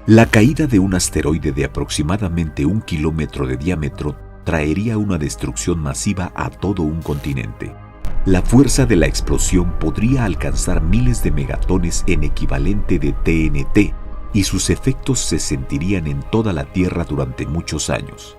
La caída de un asteroide de aproximadamente 1 kilómetro de diámetro traería una destrucción masiva a todo un continente. La fuerza de la explosión podría alcanzar miles de megatones en equivalente de TNT, y sus efectos se sentirían en toda la Tierra durante muchos años.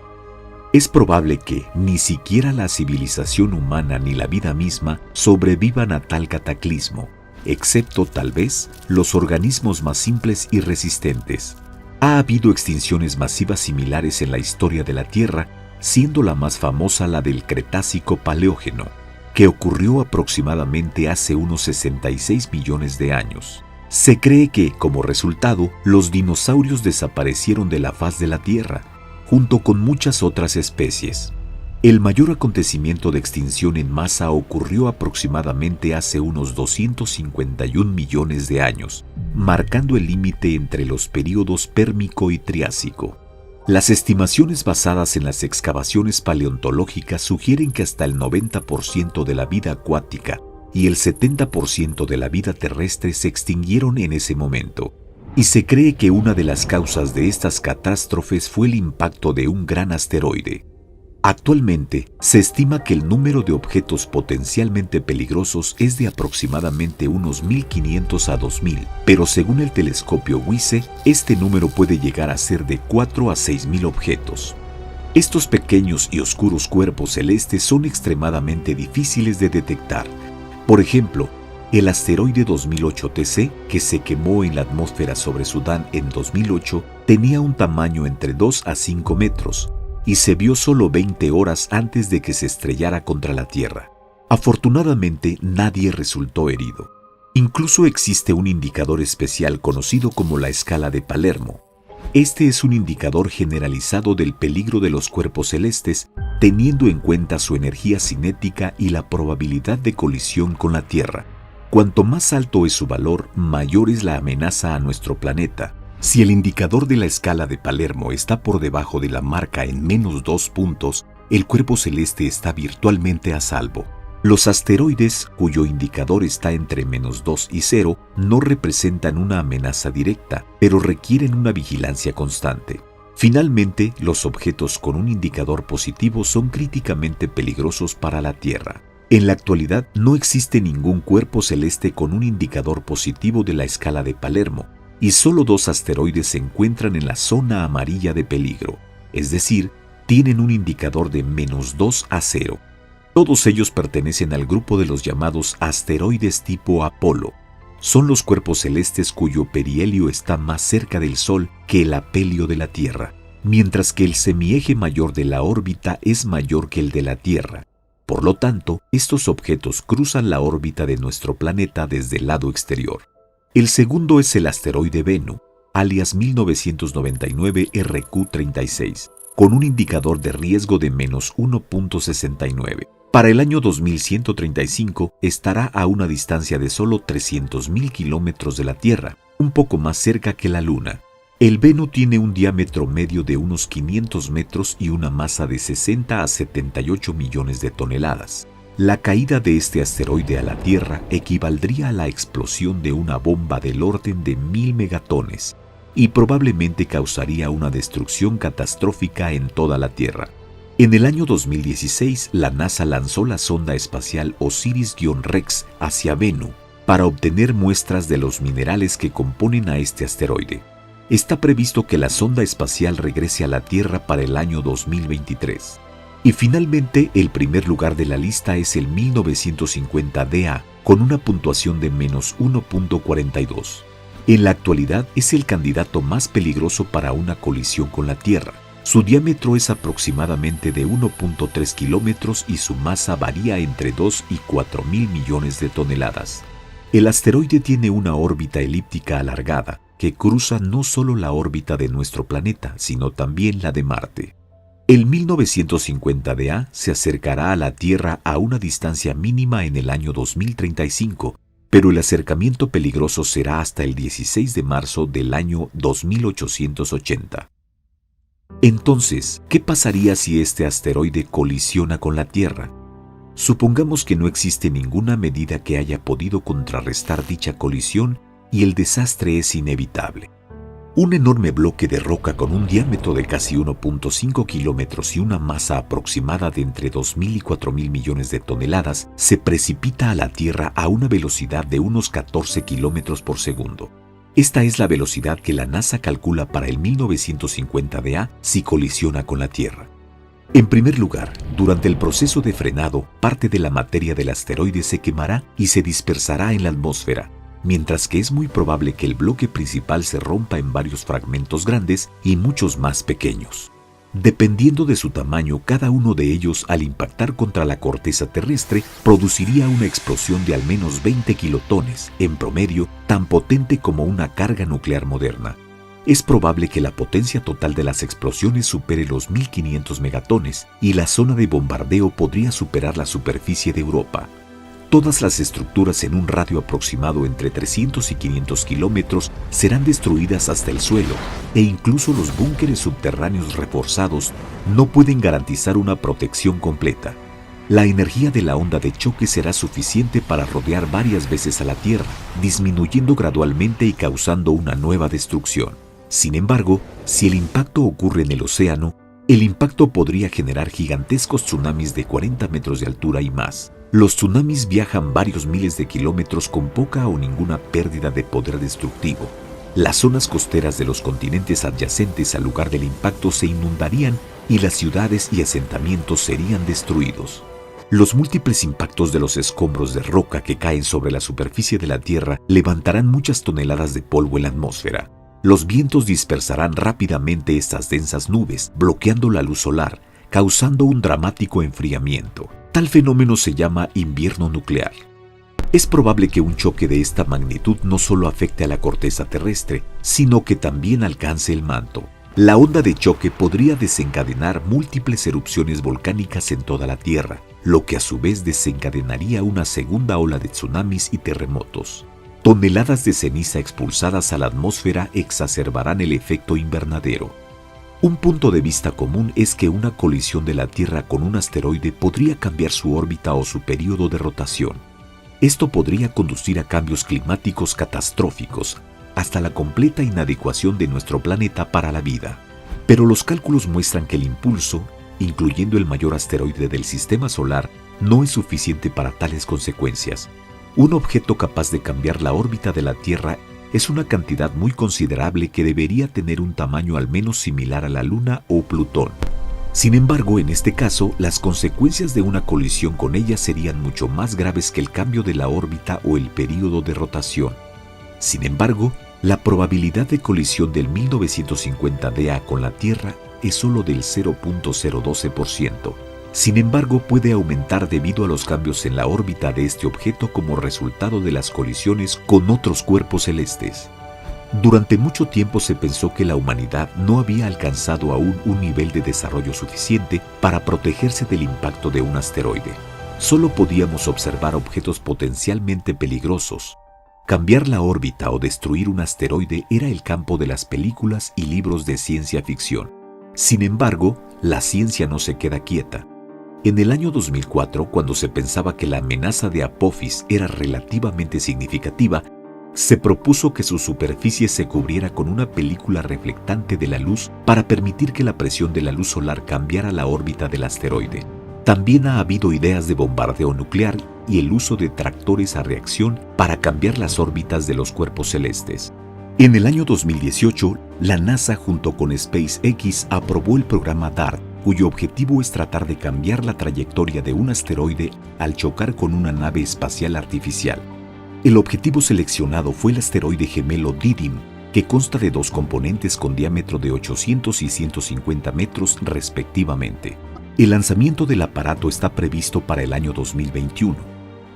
Es probable que ni siquiera la civilización humana ni la vida misma sobrevivan a tal cataclismo, excepto tal vez los organismos más simples y resistentes. Ha habido extinciones masivas similares en la historia de la Tierra, siendo la más famosa la del Cretácico-Paleógeno, que ocurrió aproximadamente hace unos 66 millones de años. Se cree que, como resultado, los dinosaurios desaparecieron de la faz de la Tierra, junto con muchas otras especies. El mayor acontecimiento de extinción en masa ocurrió aproximadamente hace unos 251 millones de años, marcando el límite entre los períodos Pérmico y Triásico. Las estimaciones basadas en las excavaciones paleontológicas sugieren que hasta el 90% de la vida acuática y el 70% de la vida terrestre se extinguieron en ese momento, y se cree que una de las causas de estas catástrofes fue el impacto de un gran asteroide. Actualmente, se estima que el número de objetos potencialmente peligrosos es de aproximadamente unos 1.500 a 2.000, pero según el telescopio WISE, este número puede llegar a ser de 4 a 6.000 objetos. Estos pequeños y oscuros cuerpos celestes son extremadamente difíciles de detectar. Por ejemplo, el asteroide 2008 TC, que se quemó en la atmósfera sobre Sudán en 2008, tenía un tamaño entre 2 a 5 metros, y se vio solo 20 horas antes de que se estrellara contra la Tierra. Afortunadamente, nadie resultó herido. Incluso existe un indicador especial conocido como la escala de Palermo. Este es un indicador generalizado del peligro de los cuerpos celestes, teniendo en cuenta su energía cinética y la probabilidad de colisión con la Tierra. Cuanto más alto es su valor, mayor es la amenaza a nuestro planeta. Si el indicador de la escala de Palermo está por debajo de la marca en menos 2 puntos, el cuerpo celeste está virtualmente a salvo. Los asteroides, cuyo indicador está entre menos 2 y 0, no representan una amenaza directa, pero requieren una vigilancia constante. Finalmente, los objetos con un indicador positivo son críticamente peligrosos para la Tierra. En la actualidad, no existe ningún cuerpo celeste con un indicador positivo de la escala de Palermo, y solo 2 asteroides se encuentran en la zona amarilla de peligro, es decir, tienen un indicador de menos 2 a 0. Todos ellos pertenecen al grupo de los llamados asteroides tipo Apolo. Son los cuerpos celestes cuyo perihelio está más cerca del Sol que el afelio de la Tierra, mientras que el semieje mayor de la órbita es mayor que el de la Tierra. Por lo tanto, estos objetos cruzan la órbita de nuestro planeta desde el lado exterior. El segundo es el asteroide Bennu, alias 1999 RQ36, con un indicador de riesgo de menos 1.69. Para el año 2135 estará a una distancia de solo 300.000 kilómetros de la Tierra, un poco más cerca que la Luna. El Bennu tiene un diámetro medio de unos 500 metros y una masa de 60 a 78 millones de toneladas. La caída de este asteroide a la Tierra equivaldría a la explosión de una bomba del orden de 1.000 megatones y probablemente causaría una destrucción catastrófica en toda la Tierra. En el año 2016, la NASA lanzó la sonda espacial Osiris-Rex hacia Bennu para obtener muestras de los minerales que componen a este asteroide. Está previsto que la sonda espacial regrese a la Tierra para el año 2023. Y finalmente, el primer lugar de la lista es el 1950 DA, con una puntuación de menos 1.42. En la actualidad es el candidato más peligroso para una colisión con la Tierra. Su diámetro es aproximadamente de 1.3 kilómetros y su masa varía entre 2 y 4 mil millones de toneladas. El asteroide tiene una órbita elíptica alargada, que cruza no solo la órbita de nuestro planeta, sino también la de Marte. El 1950 DA se acercará a la Tierra a una distancia mínima en el año 2035, pero el acercamiento peligroso será hasta el 16 de marzo del año 2880. Entonces, ¿qué pasaría si este asteroide colisiona con la Tierra? Supongamos que no existe ninguna medida que haya podido contrarrestar dicha colisión y el desastre es inevitable. Un enorme bloque de roca con un diámetro de casi 1.5 kilómetros y una masa aproximada de entre 2.000 y 4.000 millones de toneladas se precipita a la Tierra a una velocidad de unos 14 kilómetros por segundo. Esta es la velocidad que la NASA calcula para el 1950 DA si colisiona con la Tierra. En primer lugar, durante el proceso de frenado, parte de la materia del asteroide se quemará y se dispersará en la atmósfera, mientras que es muy probable que el bloque principal se rompa en varios fragmentos grandes y muchos más pequeños. Dependiendo de su tamaño, cada uno de ellos, al impactar contra la corteza terrestre, produciría una explosión de al menos 20 kilotones, en promedio, tan potente como una carga nuclear moderna. Es probable que la potencia total de las explosiones supere los 1.500 megatones y la zona de bombardeo podría superar la superficie de Europa. Todas las estructuras en un radio aproximado entre 300 y 500 kilómetros serán destruidas hasta el suelo, e incluso los búnkeres subterráneos reforzados no pueden garantizar una protección completa. La energía de la onda de choque será suficiente para rodear varias veces a la Tierra, disminuyendo gradualmente y causando una nueva destrucción. Sin embargo, si el impacto ocurre en el océano, el impacto podría generar gigantescos tsunamis de 40 metros de altura y más. Los tsunamis viajan varios miles de kilómetros con poca o ninguna pérdida de poder destructivo. Las zonas costeras de los continentes adyacentes al lugar del impacto se inundarían y las ciudades y asentamientos serían destruidos. Los múltiples impactos de los escombros de roca que caen sobre la superficie de la Tierra levantarán muchas toneladas de polvo en la atmósfera. Los vientos dispersarán rápidamente estas densas nubes, bloqueando la luz solar, causando un dramático enfriamiento. Tal fenómeno se llama invierno nuclear. Es probable que un choque de esta magnitud no solo afecte a la corteza terrestre, sino que también alcance el manto. La onda de choque podría desencadenar múltiples erupciones volcánicas en toda la Tierra, lo que a su vez desencadenaría una segunda ola de tsunamis y terremotos. Toneladas de ceniza expulsadas a la atmósfera exacerbarán el efecto invernadero. Un punto de vista común es que una colisión de la Tierra con un asteroide podría cambiar su órbita o su período de rotación. Esto podría conducir a cambios climáticos catastróficos, hasta la completa inadecuación de nuestro planeta para la vida. Pero los cálculos muestran que el impulso, incluyendo el mayor asteroide del Sistema Solar, no es suficiente para tales consecuencias. Un objeto capaz de cambiar la órbita de la Tierra es una cantidad muy considerable que debería tener un tamaño al menos similar a la Luna o Plutón. Sin embargo, en este caso, las consecuencias de una colisión con ella serían mucho más graves que el cambio de la órbita o el período de rotación. Sin embargo, la probabilidad de colisión del 1950 DA con la Tierra es solo del 0.012%. Sin embargo, puede aumentar debido a los cambios en la órbita de este objeto como resultado de las colisiones con otros cuerpos celestes. Durante mucho tiempo se pensó que la humanidad no había alcanzado aún un nivel de desarrollo suficiente para protegerse del impacto de un asteroide. Solo podíamos observar objetos potencialmente peligrosos. Cambiar la órbita o destruir un asteroide era el campo de las películas y libros de ciencia ficción. Sin embargo, la ciencia no se queda quieta. En el año 2004, cuando se pensaba que la amenaza de Apophis era relativamente significativa, se propuso que su superficie se cubriera con una película reflectante de la luz para permitir que la presión de la luz solar cambiara la órbita del asteroide. También ha habido ideas de bombardeo nuclear y el uso de tractores a reacción para cambiar las órbitas de los cuerpos celestes. En el año 2018, la NASA junto con SpaceX aprobó el programa DART, cuyo objetivo es tratar de cambiar la trayectoria de un asteroide al chocar con una nave espacial artificial. El objetivo seleccionado fue el asteroide gemelo Didymo, que consta de dos componentes con diámetro de 800 y 150 metros respectivamente. El lanzamiento del aparato está previsto para el año 2021.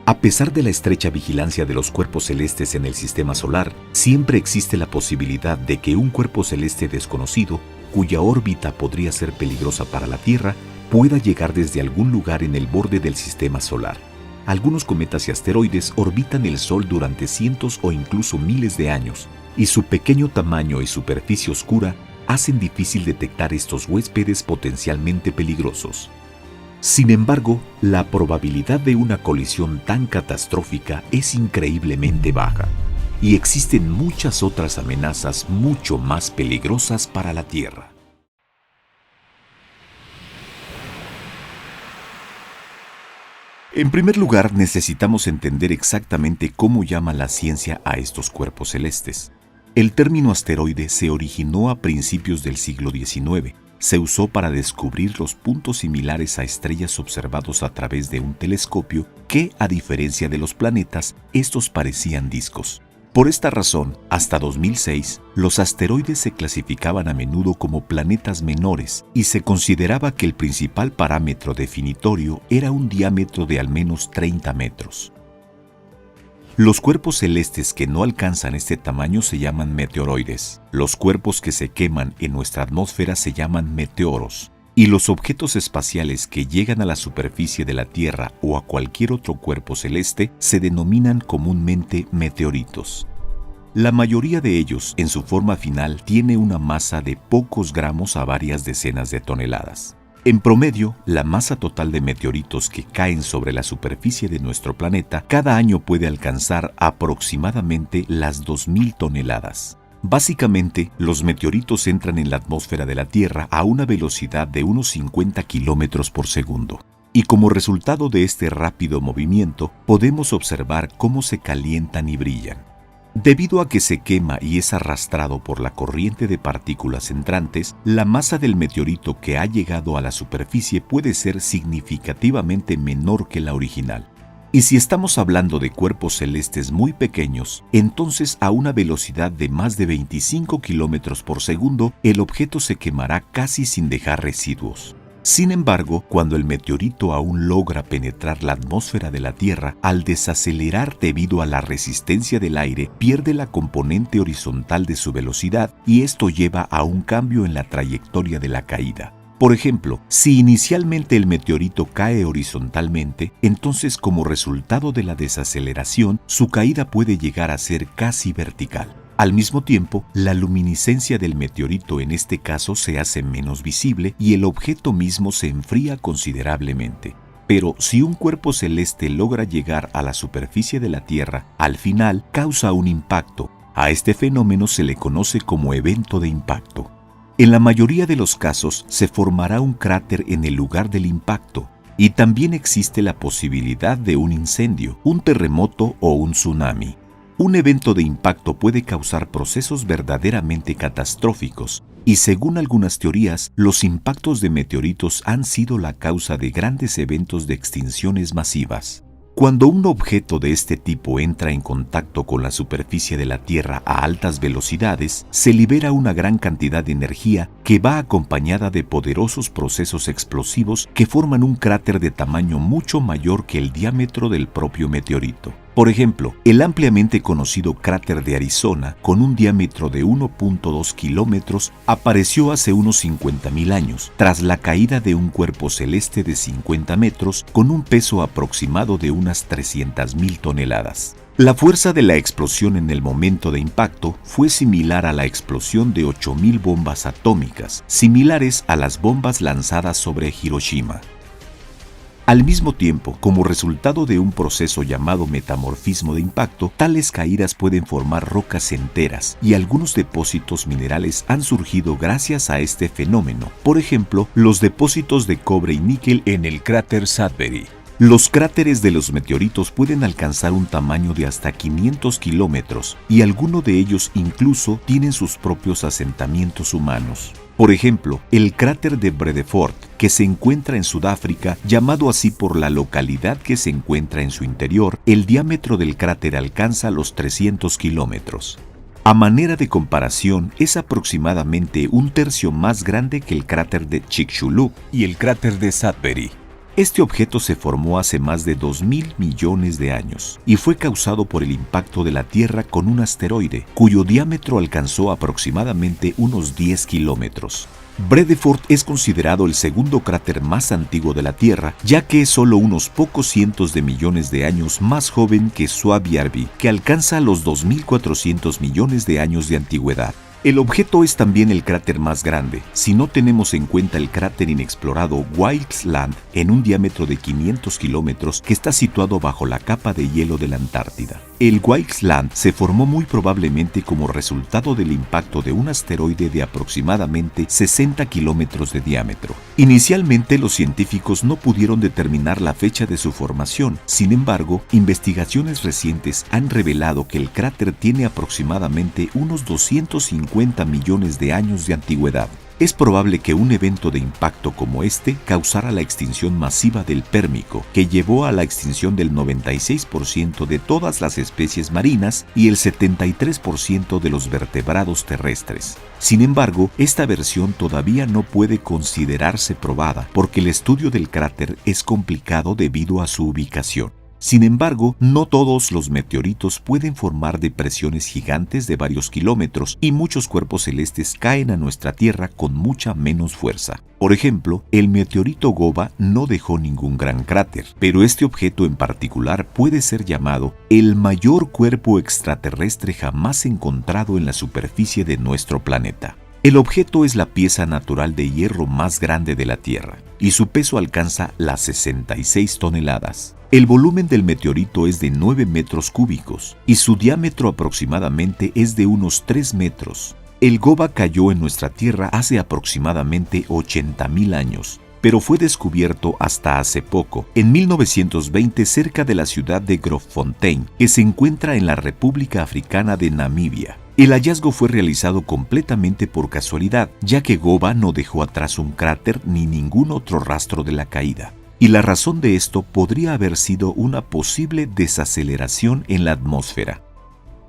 A pesar de la estrecha vigilancia de los cuerpos celestes en el Sistema Solar, siempre existe la posibilidad de que un cuerpo celeste desconocido, cuya órbita podría ser peligrosa para la Tierra, pueda llegar desde algún lugar en el borde del Sistema Solar. Algunos cometas y asteroides orbitan el Sol durante cientos o incluso miles de años, y su pequeño tamaño y superficie oscura hacen difícil detectar estos huéspedes potencialmente peligrosos. Sin embargo, la probabilidad de una colisión tan catastrófica es increíblemente baja. y existen muchas otras amenazas mucho más peligrosas para la Tierra. En primer lugar, necesitamos entender exactamente cómo llama la ciencia a estos cuerpos celestes. El término asteroide se originó a principios del siglo XIX. Se usó para descubrir los puntos similares a estrellas observados a través de un telescopio que, a diferencia de los planetas, estos parecían discos. Por esta razón, hasta 2006, los asteroides se clasificaban a menudo como planetas menores y se consideraba que el principal parámetro definitorio era un diámetro de al menos 30 metros. Los cuerpos celestes que no alcanzan este tamaño se llaman meteoroides. Los cuerpos que se queman en nuestra atmósfera se llaman meteoros. Y los objetos espaciales que llegan a la superficie de la Tierra o a cualquier otro cuerpo celeste se denominan comúnmente meteoritos. La mayoría de ellos, en su forma final, tiene una masa de pocos gramos a varias decenas de toneladas. En promedio, la masa total de meteoritos que caen sobre la superficie de nuestro planeta cada año puede alcanzar aproximadamente las 2.000 toneladas. Básicamente, los meteoritos entran en la atmósfera de la Tierra a una velocidad de unos 50 kilómetros por segundo. Y como resultado de este rápido movimiento, podemos observar cómo se calientan y brillan. Debido a que se quema y es arrastrado por la corriente de partículas entrantes, la masa del meteorito que ha llegado a la superficie puede ser significativamente menor que la original. Y si estamos hablando de cuerpos celestes muy pequeños, entonces a una velocidad de más de 25 kilómetros por segundo, el objeto se quemará casi sin dejar residuos. Sin embargo, cuando el meteorito aún logra penetrar la atmósfera de la Tierra, al desacelerar debido a la resistencia del aire, pierde la componente horizontal de su velocidad y esto lleva a un cambio en la trayectoria de la caída. Por ejemplo, si inicialmente el meteorito cae horizontalmente, entonces como resultado de la desaceleración, su caída puede llegar a ser casi vertical. Al mismo tiempo, la luminiscencia del meteorito en este caso se hace menos visible y el objeto mismo se enfría considerablemente. Pero si un cuerpo celeste logra llegar a la superficie de la Tierra, al final causa un impacto. A este fenómeno se le conoce como evento de impacto. En la mayoría de los casos se formará un cráter en el lugar del impacto y también existe la posibilidad de un incendio, un terremoto o un tsunami. Un evento de impacto puede causar procesos verdaderamente catastróficos y según algunas teorías, los impactos de meteoritos han sido la causa de grandes eventos de extinciones masivas. Cuando un objeto de este tipo entra en contacto con la superficie de la Tierra a altas velocidades, se libera una gran cantidad de energía que va acompañada de poderosos procesos explosivos que forman un cráter de tamaño mucho mayor que el diámetro del propio meteorito. Por ejemplo, el ampliamente conocido cráter de Arizona, con un diámetro de 1.2 kilómetros, apareció hace unos 50.000 años, tras la caída de un cuerpo celeste de 50 metros con un peso aproximado de unas 300.000 toneladas. La fuerza de la explosión en el momento de impacto fue similar a la explosión de 8.000 bombas atómicas, similares a las bombas lanzadas sobre Hiroshima. Al mismo tiempo, como resultado de un proceso llamado metamorfismo de impacto, tales caídas pueden formar rocas enteras y algunos depósitos minerales han surgido gracias a este fenómeno. Por ejemplo, los depósitos de cobre y níquel en el cráter Sudbury. Los cráteres de los meteoritos pueden alcanzar un tamaño de hasta 500 kilómetros y algunos de ellos incluso tienen sus propios asentamientos humanos. Por ejemplo, el cráter de Vredefort, que se encuentra en Sudáfrica, llamado así por la localidad que se encuentra en su interior, el diámetro del cráter alcanza los 300 kilómetros. A manera de comparación, es aproximadamente un tercio más grande que el cráter de Chicxulub y el cráter de Sudbury. Este objeto se formó hace más de 2.000 millones de años y fue causado por el impacto de la Tierra con un asteroide, cuyo diámetro alcanzó aproximadamente unos 10 kilómetros. Vredefort es considerado el segundo cráter más antiguo de la Tierra, ya que es solo unos pocos cientos de millones de años más joven que Suabiarvi, que alcanza los 2.400 millones de años de antigüedad. El objeto es también el cráter más grande, si no tenemos en cuenta el cráter inexplorado Wilkes Land en un diámetro de 500 kilómetros que está situado bajo la capa de hielo de la Antártida. El White Land se formó muy probablemente como resultado del impacto de un asteroide de aproximadamente 60 kilómetros de diámetro. Inicialmente, los científicos no pudieron determinar la fecha de su formación. Sin embargo, investigaciones recientes han revelado que el cráter tiene aproximadamente unos 250 millones de años de antigüedad. Es probable que un evento de impacto como este causara la extinción masiva del Pérmico, que llevó a la extinción del 96% de todas las especies marinas y el 73% de los vertebrados terrestres. Sin embargo, esta versión todavía no puede considerarse probada porque el estudio del cráter es complicado debido a su ubicación. Sin embargo, no todos los meteoritos pueden formar depresiones gigantes de varios kilómetros y muchos cuerpos celestes caen a nuestra Tierra con mucha menos fuerza. Por ejemplo, el meteorito Goba no dejó ningún gran cráter, pero este objeto en particular puede ser llamado el mayor cuerpo extraterrestre jamás encontrado en la superficie de nuestro planeta. El objeto es la pieza natural de hierro más grande de la Tierra y su peso alcanza las 66 toneladas. El volumen del meteorito es de 9 metros cúbicos y su diámetro aproximadamente es de unos 3 metros. El Goba cayó en nuestra Tierra hace aproximadamente 80.000 años, pero fue descubierto hasta hace poco, en 1920 cerca de la ciudad de Grootfontein, que se encuentra en la República Africana de Namibia. El hallazgo fue realizado completamente por casualidad, ya que Goba no dejó atrás un cráter ni ningún otro rastro de la caída. Y la razón de esto podría haber sido una posible desaceleración en la atmósfera.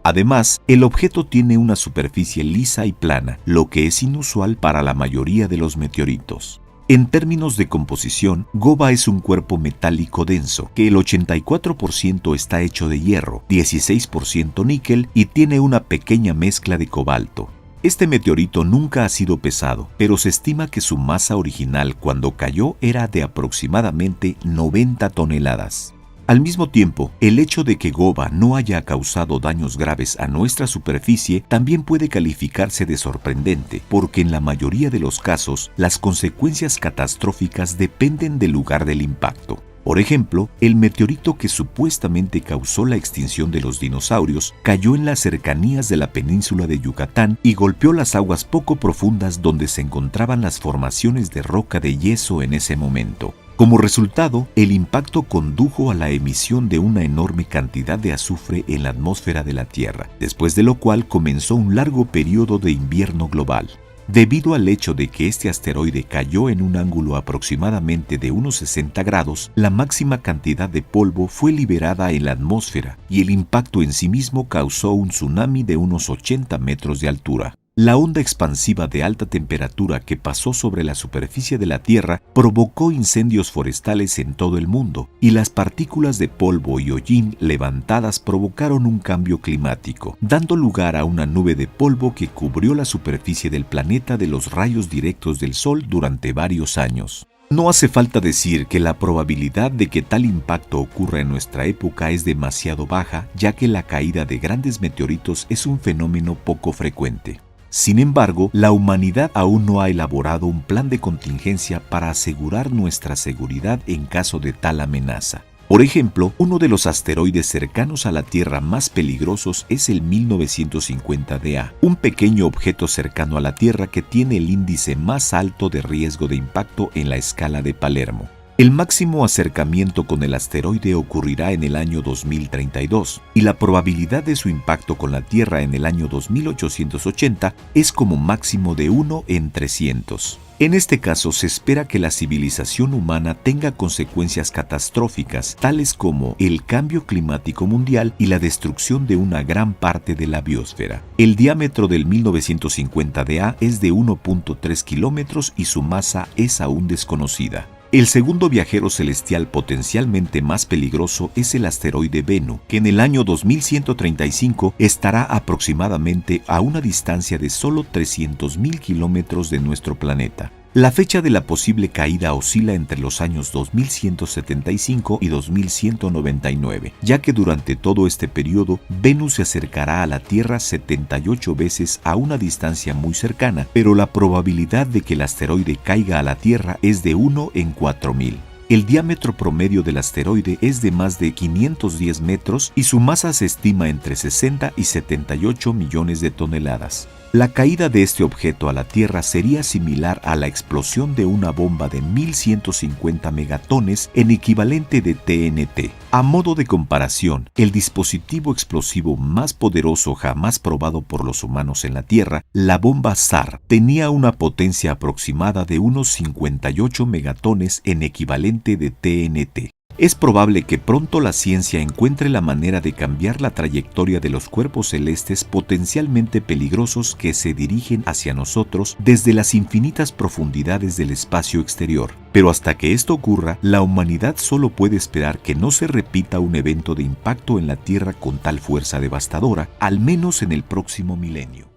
Además, el objeto tiene una superficie lisa y plana, lo que es inusual para la mayoría de los meteoritos. En términos de composición, Goba es un cuerpo metálico denso, que el 84% está hecho de hierro, 16% níquel y tiene una pequeña mezcla de cobalto. Este meteorito nunca ha sido pesado, pero se estima que su masa original cuando cayó era de aproximadamente 90 toneladas. Al mismo tiempo, el hecho de que Goba no haya causado daños graves a nuestra superficie también puede calificarse de sorprendente, porque en la mayoría de los casos, las consecuencias catastróficas dependen del lugar del impacto. Por ejemplo, el meteorito que supuestamente causó la extinción de los dinosaurios cayó en las cercanías de la península de Yucatán y golpeó las aguas poco profundas donde se encontraban las formaciones de roca de yeso en ese momento. Como resultado, el impacto condujo a la emisión de una enorme cantidad de azufre en la atmósfera de la Tierra, después de lo cual comenzó un largo periodo de invierno global. Debido al hecho de que este asteroide cayó en un ángulo aproximadamente de unos 60 grados, la máxima cantidad de polvo fue liberada en la atmósfera y el impacto en sí mismo causó un tsunami de unos 80 metros de altura. La onda expansiva de alta temperatura que pasó sobre la superficie de la Tierra provocó incendios forestales en todo el mundo, y las partículas de polvo y hollín levantadas provocaron un cambio climático, dando lugar a una nube de polvo que cubrió la superficie del planeta de los rayos directos del Sol durante varios años. No hace falta decir que la probabilidad de que tal impacto ocurra en nuestra época es demasiado baja, ya que la caída de grandes meteoritos es un fenómeno poco frecuente. Sin embargo, la humanidad aún no ha elaborado un plan de contingencia para asegurar nuestra seguridad en caso de tal amenaza. Por ejemplo, uno de los asteroides cercanos a la Tierra más peligrosos es el 1950 DA, un pequeño objeto cercano a la Tierra que tiene el índice más alto de riesgo de impacto en la escala de Palermo. El máximo acercamiento con el asteroide ocurrirá en el año 2032 y la probabilidad de su impacto con la Tierra en el año 2880 es como máximo de 1 en 300. En este caso se espera que la civilización humana tenga consecuencias catastróficas tales como el cambio climático mundial y la destrucción de una gran parte de la biosfera. El diámetro del 1950 DA es de 1.3 kilómetros y su masa es aún desconocida. El segundo viajero celestial potencialmente más peligroso es el asteroide Bennu, que en el año 2135 estará aproximadamente a una distancia de solo 300.000 kilómetros de nuestro planeta. La fecha de la posible caída oscila entre los años 2175 y 2199, ya que durante todo este periodo Bennu se acercará a la Tierra 78 veces a una distancia muy cercana, pero la probabilidad de que el asteroide caiga a la Tierra es de 1 en 4000. El diámetro promedio del asteroide es de más de 510 metros y su masa se estima entre 60 y 78 millones de toneladas. La caída de este objeto a la Tierra sería similar a la explosión de una bomba de 1.150 megatones en equivalente de TNT. A modo de comparación, el dispositivo explosivo más poderoso jamás probado por los humanos en la Tierra, la bomba SAR, tenía una potencia aproximada de unos 58 megatones en equivalente de TNT. Es probable que pronto la ciencia encuentre la manera de cambiar la trayectoria de los cuerpos celestes potencialmente peligrosos que se dirigen hacia nosotros desde las infinitas profundidades del espacio exterior. Pero hasta que esto ocurra, la humanidad solo puede esperar que no se repita un evento de impacto en la Tierra con tal fuerza devastadora, al menos en el próximo milenio.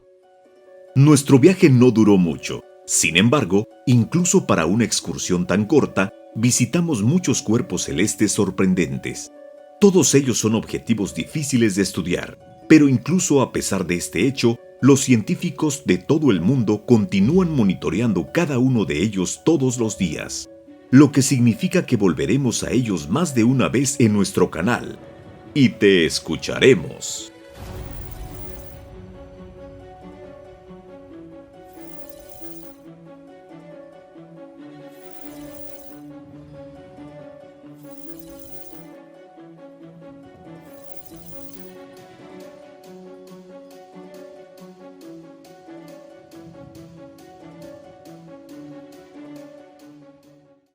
Nuestro viaje no duró mucho. Sin embargo, incluso para una excursión tan corta, visitamos muchos cuerpos celestes sorprendentes. Todos ellos son objetivos difíciles de estudiar, pero incluso a pesar de este hecho, los científicos de todo el mundo continúan monitoreando cada uno de ellos todos los días, lo que significa que volveremos a ellos más de una vez en nuestro canal. Y te escucharemos.